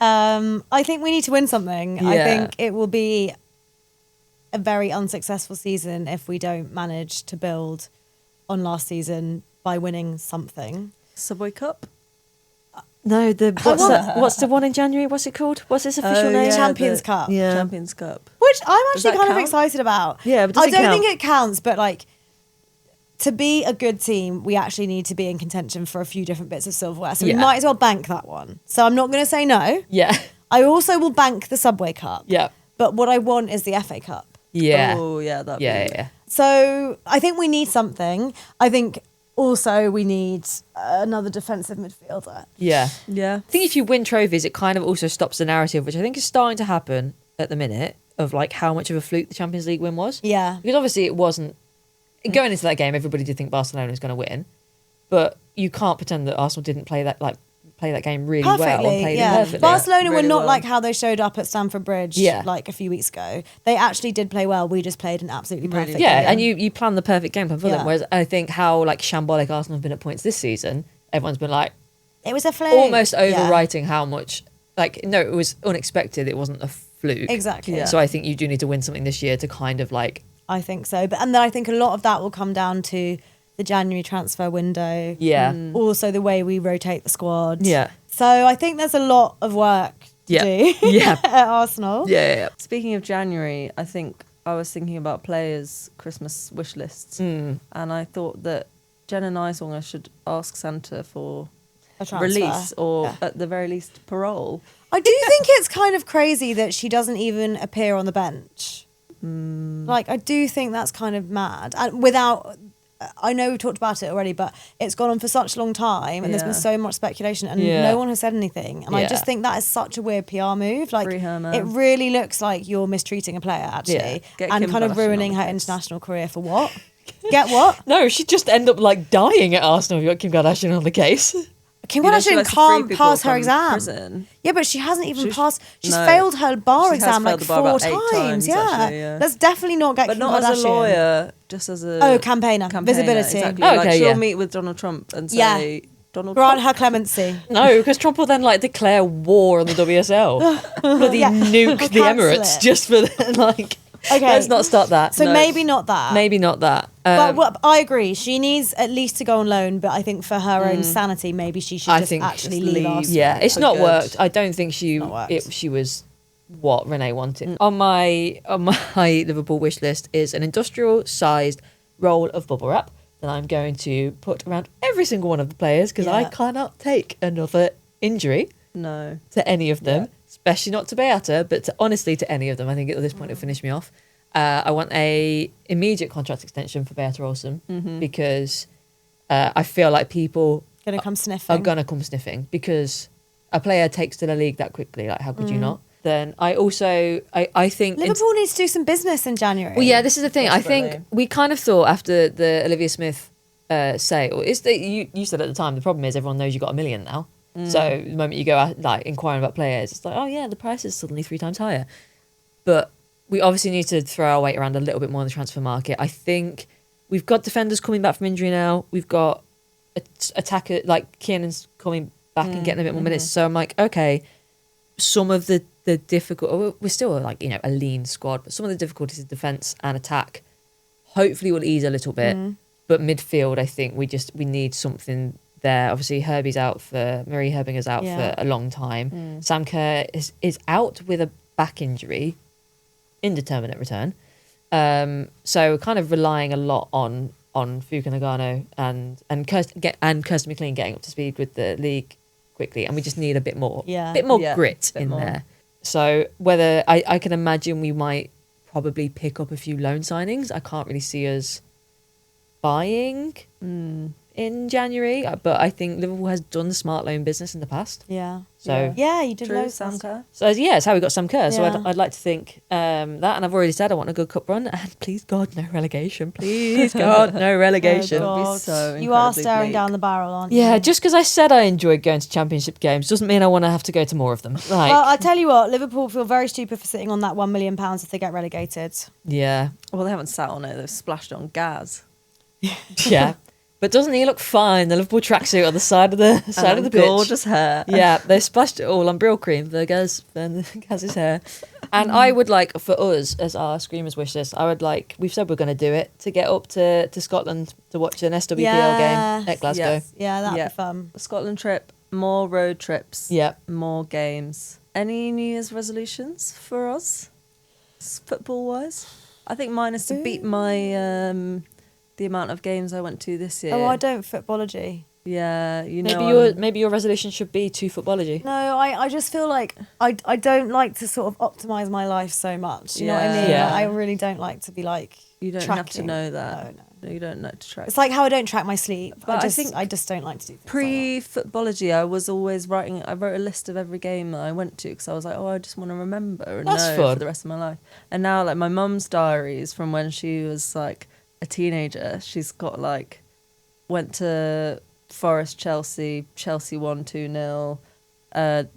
Speaker 1: I think we need to win something. I
Speaker 2: Yeah.
Speaker 1: think it will be a very unsuccessful season if we don't manage to build on last season by winning something.
Speaker 3: Subway Cup.
Speaker 2: No, what's the one in January? What's it called? What's its official name?
Speaker 3: yeah,
Speaker 1: Champions
Speaker 3: the
Speaker 1: Cup.
Speaker 2: Yeah.
Speaker 3: Champions Cup.
Speaker 1: Which I'm
Speaker 3: Does
Speaker 1: actually
Speaker 3: that
Speaker 1: kind of
Speaker 3: count?
Speaker 1: excited about.
Speaker 2: Yeah, but does
Speaker 1: I
Speaker 2: it
Speaker 1: don't
Speaker 2: count?
Speaker 1: think it counts, but like to be a good team, we actually need to be in contention for a few different bits of silverware. So we
Speaker 2: Yeah.
Speaker 1: might as well bank that one. So I'm not going to say no.
Speaker 2: Yeah,
Speaker 1: I also will bank the Subway Cup.
Speaker 2: yeah,
Speaker 1: But what I want is the FA Cup.
Speaker 2: yeah,
Speaker 3: Oh yeah, that.
Speaker 2: yeah.
Speaker 1: So I think we need something. I think also we need another defensive midfielder.
Speaker 2: Yeah.
Speaker 3: Yeah.
Speaker 2: I think if you win trophies, it kind of also stops the narrative, which I think is starting to happen at the minute, of like how much of a fluke the Champions League win was.
Speaker 1: Yeah.
Speaker 2: Because obviously it wasn't. Going into that game, everybody did think Barcelona was going to win, but you can't pretend that Arsenal didn't play that game really well and
Speaker 1: Perfectly,
Speaker 2: played it
Speaker 1: yeah.
Speaker 2: perfectly.
Speaker 1: Barcelona were
Speaker 3: Really
Speaker 1: not
Speaker 3: well.
Speaker 1: like how they showed up at Stamford Bridge
Speaker 2: Yeah.
Speaker 1: like a few weeks ago. They actually did play well. We just played an absolutely
Speaker 3: Really
Speaker 1: perfect
Speaker 2: Yeah,
Speaker 1: game.
Speaker 2: and you planned the perfect game plan for
Speaker 1: Yeah.
Speaker 2: them. Whereas I think how like shambolic Arsenal have been at points this season, everyone's been like
Speaker 1: It was a fluke.
Speaker 2: almost
Speaker 1: Yeah.
Speaker 2: overwriting how much no, it was unexpected. It wasn't a fluke.
Speaker 1: Exactly.
Speaker 3: Yeah.
Speaker 2: So I think you do need to win something this year to kind of like
Speaker 1: I think so. And then I think a lot of that will come down to the January transfer window.
Speaker 2: yeah.
Speaker 1: Also the way we rotate the squad.
Speaker 2: Yeah.
Speaker 1: So I think there's a lot of work to
Speaker 2: Yeah.
Speaker 1: do
Speaker 2: Yeah.
Speaker 1: at Arsenal.
Speaker 2: Yeah.
Speaker 3: Speaking of January, I think I was thinking about players' Christmas wish lists, and I thought that Jenna Neiswanger should ask Santa for
Speaker 1: A transfer.
Speaker 3: release or
Speaker 1: Yeah.
Speaker 3: at the very least parole.
Speaker 1: I do think it's kind of crazy that she doesn't even appear on the bench. Like, I do think that's kind of mad. And without, I know we've talked about it already, but it's gone on for such a long time and there's been
Speaker 3: Yeah.
Speaker 1: so much speculation and
Speaker 2: Yeah.
Speaker 1: no one has said anything. And I
Speaker 2: Yeah.
Speaker 1: just think that is such a weird PR move. Like,
Speaker 3: Free her, man.
Speaker 1: it really looks like you're mistreating a player, actually.
Speaker 2: Yeah.
Speaker 3: Get
Speaker 1: And
Speaker 3: Kim
Speaker 1: kind of
Speaker 3: Kardashian
Speaker 1: ruining
Speaker 3: on
Speaker 1: her
Speaker 3: the case.
Speaker 1: international career for what? Get what?
Speaker 2: No, she'd just end up like dying at Arsenal if you got Kim Kardashian on the case.
Speaker 1: Kim
Speaker 3: You know,
Speaker 1: Kardashian
Speaker 3: she likes to free
Speaker 1: can't
Speaker 3: people
Speaker 1: pass her
Speaker 3: from
Speaker 1: exam.
Speaker 3: prison.
Speaker 1: Yeah, but she hasn't even
Speaker 3: She's-
Speaker 1: passed. She's
Speaker 3: no.
Speaker 1: failed her bar
Speaker 3: She has
Speaker 1: exam like
Speaker 3: failed the bar
Speaker 1: 4
Speaker 3: about 8
Speaker 1: times.
Speaker 3: times,
Speaker 1: Yeah.
Speaker 3: actually, yeah.
Speaker 1: Let's definitely not get
Speaker 3: But
Speaker 1: Kim
Speaker 3: not
Speaker 1: Kardashian.
Speaker 3: as a lawyer, just as a
Speaker 1: Campaigner. Visibility.
Speaker 3: Exactly.
Speaker 2: Oh,
Speaker 3: Like
Speaker 2: okay,
Speaker 3: she'll
Speaker 2: yeah.
Speaker 3: meet with Donald Trump and say,
Speaker 1: Yeah.
Speaker 3: Donald
Speaker 1: Grant
Speaker 3: Trump.
Speaker 1: her clemency.
Speaker 2: No, because Trump will then like declare war on the WSL. Bloody
Speaker 1: Yeah.
Speaker 2: nuke
Speaker 1: Or
Speaker 2: the
Speaker 1: cancel
Speaker 2: Emirates
Speaker 1: it.
Speaker 2: just for like.
Speaker 1: Okay.
Speaker 2: Let's not start that.
Speaker 1: So
Speaker 2: No.
Speaker 1: maybe not that.
Speaker 2: Maybe not that.
Speaker 1: But what, I agree. She needs at least to go on loan. But I think for her own sanity, maybe she should
Speaker 2: I
Speaker 1: just
Speaker 2: think
Speaker 1: actually
Speaker 3: just
Speaker 1: leave
Speaker 3: leave.
Speaker 1: Arsenal.
Speaker 2: Yeah, it's
Speaker 3: for
Speaker 2: not
Speaker 3: good.
Speaker 2: worked. I don't think she
Speaker 1: Not worked.
Speaker 2: she was what Renee wanted. On my Liverpool wish list is an industrial sized roll of bubble wrap that I'm going to put around every single one of the players because I
Speaker 1: Yeah.
Speaker 2: cannot take another injury
Speaker 3: No.
Speaker 2: to any of them,
Speaker 3: Yeah.
Speaker 2: especially not to Beata, but honestly to any of them. I think at this point it'll finish me off. I want a immediate contract extension for Beata Olsen because I feel like people
Speaker 1: Gonna come sniffing.
Speaker 2: are gonna come sniffing because a player takes to the league that quickly. Like, how could you not? Then I also I think
Speaker 1: Liverpool needs to do some business in January.
Speaker 2: well, yeah, this is the thing. I think
Speaker 3: Desperately.
Speaker 2: we kind of thought after the Olivia Smith sale is that you said at the time the problem is everyone knows you got $1 million now. So the moment you go out like inquiring about players, it's like, oh yeah, the price is suddenly 3 times higher. But we obviously need to throw our weight around a little bit more in the transfer market. I think we've got defenders coming back from injury now. We've got attacker like Kiernan's coming back and getting a bit more minutes. So I'm like, okay, some of the difficult. We're still like a lean squad, but some of the difficulties of defense and attack hopefully will ease a little bit. But midfield, I think we need something there. Obviously, Herbie's out Marie Herbinger's out
Speaker 1: Yeah.
Speaker 2: for a long time. Sam Kerr is out with a back injury, indeterminate return. So we're kind of relying a lot on Fuka Nagano and Kirsten McLean getting up to speed with the league quickly, and we just need a bit more
Speaker 1: Yeah.
Speaker 2: grit
Speaker 3: bit
Speaker 2: in
Speaker 3: more.
Speaker 2: there. So whether I can imagine we might probably pick up a few loan signings. I can't really see us buying in January, but I think Liverpool has done the smart loan business in the past.
Speaker 1: Yeah.
Speaker 2: So
Speaker 1: Yeah, you did
Speaker 3: True,
Speaker 1: loads.
Speaker 3: Sam Kerr.
Speaker 2: so yeah, it's how we got Sam Kerr. So
Speaker 1: Yeah.
Speaker 2: I'd like to think that, and I've already said I want a good cup run, and please God, no relegation. Please God, no relegation.
Speaker 1: Oh,
Speaker 3: Would be
Speaker 1: God.
Speaker 3: so
Speaker 1: You are
Speaker 3: incredibly
Speaker 1: staring
Speaker 3: bleak.
Speaker 1: down the barrel, aren't
Speaker 2: Yeah,
Speaker 1: you?
Speaker 2: just because I said I enjoyed going to championship games doesn't mean I want to have to go to more of them. Like,
Speaker 1: Well, I tell you what, Liverpool feel very stupid for sitting on that £1 million if they get relegated.
Speaker 2: yeah,
Speaker 3: Well, they haven't sat on it. They've splashed it on Gaz.
Speaker 2: yeah. But doesn't he look fine? The Liverpool tracksuit on the side of the pitch.
Speaker 3: Gorgeous hair.
Speaker 2: Yeah, they splashed it all on Brill cream for Gaz's hair. And I would like, for us, as our Screamers wish list, I would like, we've said we're going to do it, to get up to Scotland to watch an SWPL game at Glasgow.
Speaker 3: Yes.
Speaker 1: Yeah, that'd
Speaker 3: Yeah.
Speaker 1: be fun.
Speaker 3: Scotland trip, more road trips,
Speaker 2: Yeah.
Speaker 3: more games. Any New Year's resolutions for us, football wise? I think mine is to beat my the amount of games I went to this year.
Speaker 1: Oh, I don't footballology.
Speaker 3: Yeah, you know.
Speaker 2: Maybe your resolution should be to footballology.
Speaker 1: No, I just feel like I don't like to sort of optimise my life so much. You know what I mean?
Speaker 2: Yeah.
Speaker 1: Like, I really don't like to be like
Speaker 3: You don't have to
Speaker 1: tracking.
Speaker 3: know that.
Speaker 1: No.
Speaker 3: No, you don't know to track.
Speaker 1: It's like how I don't track my sleep.
Speaker 3: But
Speaker 1: I
Speaker 3: I think
Speaker 1: I just don't like to do things like that.
Speaker 3: Pre-footballology, I was always writing. I wrote a list of every game that I went to because I was like, oh, I just want to remember and
Speaker 2: That's
Speaker 3: know
Speaker 2: fun.
Speaker 3: for the rest of my life. And now, like my mum's diaries from when she was like a teenager, she's got like went to Forest Chelsea won 2-0, had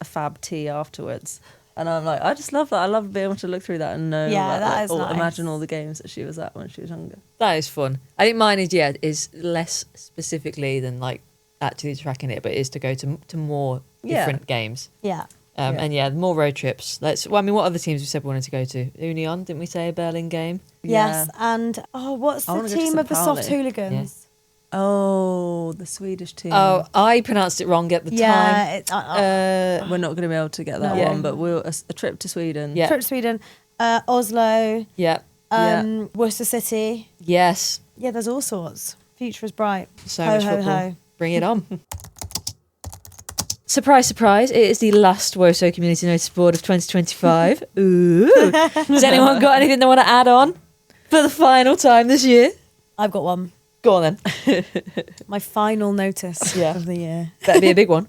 Speaker 3: a fab tea afterwards. And I'm like, I just love that. I love being able to look through that and know.
Speaker 1: Yeah, that is nice.
Speaker 3: Imagine all the games that she was at when she was younger.
Speaker 2: That is fun. I think mine is less specifically than like actually tracking it, but is to go to more
Speaker 3: Yeah.
Speaker 2: different games.
Speaker 1: Yeah.
Speaker 3: Yeah.
Speaker 2: And yeah, more road trips. What other teams we said we wanted to go to? Union, didn't we say a Berlin game?
Speaker 1: Yes,
Speaker 3: Yeah.
Speaker 1: and what's
Speaker 3: I
Speaker 1: the
Speaker 3: wanna go to
Speaker 1: team
Speaker 3: St.
Speaker 1: of the soft
Speaker 3: Pauli.
Speaker 1: hooligans?
Speaker 3: Oh, the Swedish team.
Speaker 2: Oh, I pronounced it wrong at the time.
Speaker 1: Yeah,
Speaker 3: We're not going to be able to get that
Speaker 1: No.
Speaker 3: one, but a trip to Sweden.
Speaker 2: Yeah.
Speaker 1: trip to Sweden, Oslo,
Speaker 2: Yeah.
Speaker 1: Worcester City.
Speaker 2: Yes.
Speaker 1: Yeah, there's all sorts. Future is bright.
Speaker 2: So
Speaker 1: Ho,
Speaker 2: much
Speaker 1: ho,
Speaker 2: football.
Speaker 1: ho.
Speaker 2: Bring it on. Surprise, surprise. It is the last Woso Community Noticeboard of 2025. Ooh. Has anyone got anything they want to add on for the final time this year?
Speaker 1: I've got one.
Speaker 2: Go on then.
Speaker 1: My final notice
Speaker 2: Yeah.
Speaker 1: of the year.
Speaker 2: Better be a big one.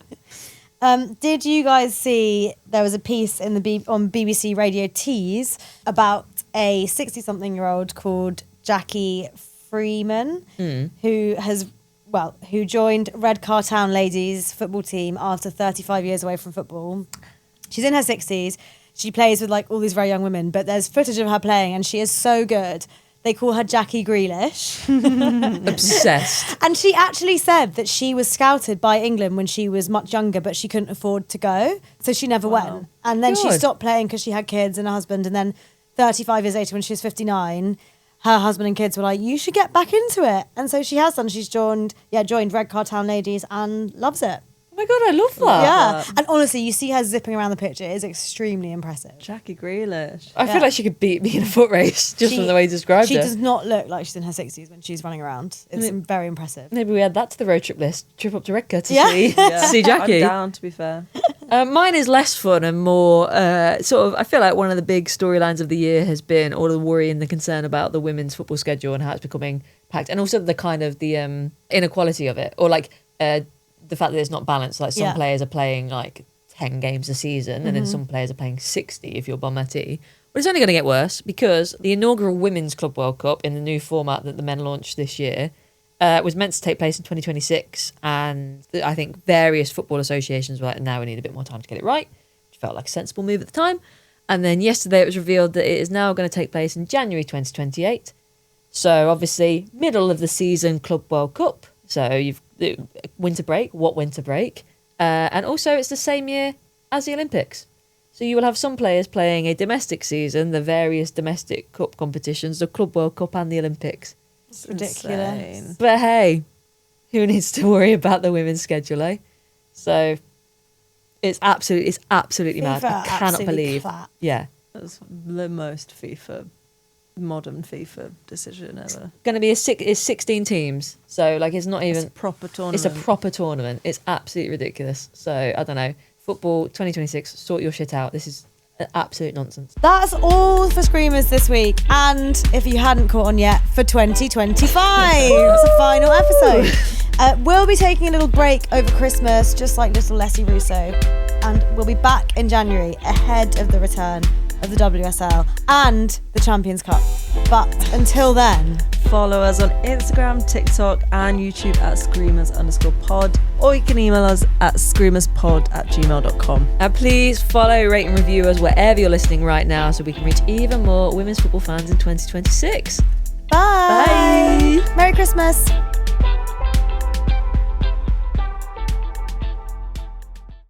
Speaker 1: Did you guys see there was a piece in on BBC Radio Tees about a 60-something-year-old called Jackie Freeman, who who joined Redcar Town ladies football team after 35 years away from football. She's in her 60s. She plays with like all these very young women, but there's footage of her playing and she is so good. They call her Jackie Grealish.
Speaker 2: Obsessed.
Speaker 1: And she actually said that she was scouted by England when she was much younger, but she couldn't afford to go. So she never went. And then she
Speaker 2: God.
Speaker 1: stopped playing because she had kids and a husband. And then 35 years later, when she was 59, her husband and kids were like, you should get back into it. And so she has done. She's joined Redcar Town ladies and loves it.
Speaker 2: Oh my God, I love that.
Speaker 1: Yeah. And honestly, you see her zipping around the pitch. It is extremely impressive.
Speaker 3: Jackie Grealish.
Speaker 2: I feel like she could beat me in a foot race just from the way you described
Speaker 1: She
Speaker 2: her.
Speaker 1: does not look like she's in her 60s when she's running around. It's very impressive.
Speaker 2: Maybe we add that to the road trip list. Trip up to Redcar to
Speaker 1: Yeah.
Speaker 2: see Jackie.
Speaker 3: I'm down, to be fair.
Speaker 2: Mine is less fun and more sort of, I feel like one of the big storylines of the year has been all the worry and the concern about the women's football schedule and how it's becoming packed, and also the kind of the inequality of it, or like the fact that it's not balanced. Like some players are playing like 10 games a season and then some players are playing 60 if you're Bonmati. But it's only going to get worse because the inaugural Women's Club World Cup in the new format that the men launched this year was meant to take place in 2026, and I think various football associations were like, now we need a bit more time to get it right, which felt like a sensible move at the time. And then yesterday it was revealed that it is now going to take place in January 2028. So obviously middle of the season Club World Cup. So you've winter break, what winter break? And also it's the same year as the Olympics. So you will have some players playing a domestic season, the various domestic cup competitions, the Club World Cup and the Olympics.
Speaker 1: It's ridiculous.
Speaker 3: Insane.
Speaker 2: But hey, who needs to worry about the women's schedule, eh? So it's absolutely mad.
Speaker 1: FIFA
Speaker 2: I cannot
Speaker 1: absolutely
Speaker 2: believe.
Speaker 1: clap.
Speaker 2: Yeah.
Speaker 3: That's the most modern FIFA decision ever.
Speaker 2: Going to be it's 16 teams. So like it's not even
Speaker 3: It's a proper tournament.
Speaker 2: It's a proper tournament. It's absolutely ridiculous. So I don't know. Football 2026, sort your shit out. This is absolute nonsense.
Speaker 1: That's all for Screamers this week. And if you hadn't caught on yet, for 2025. It's a final episode. We'll be taking a little break over Christmas, just like little Leslie Russo. And we'll be back in January ahead of the return of the WSL and the Champions Cup. But until then,
Speaker 3: follow us on Instagram, TikTok and YouTube at screamers_pod, or you can email us at screamerspod@gmail.com.
Speaker 2: And please follow, rate and review us wherever you're listening right now so we can reach even more women's football fans in 2026.
Speaker 1: bye.
Speaker 2: Bye.
Speaker 1: Merry Christmas.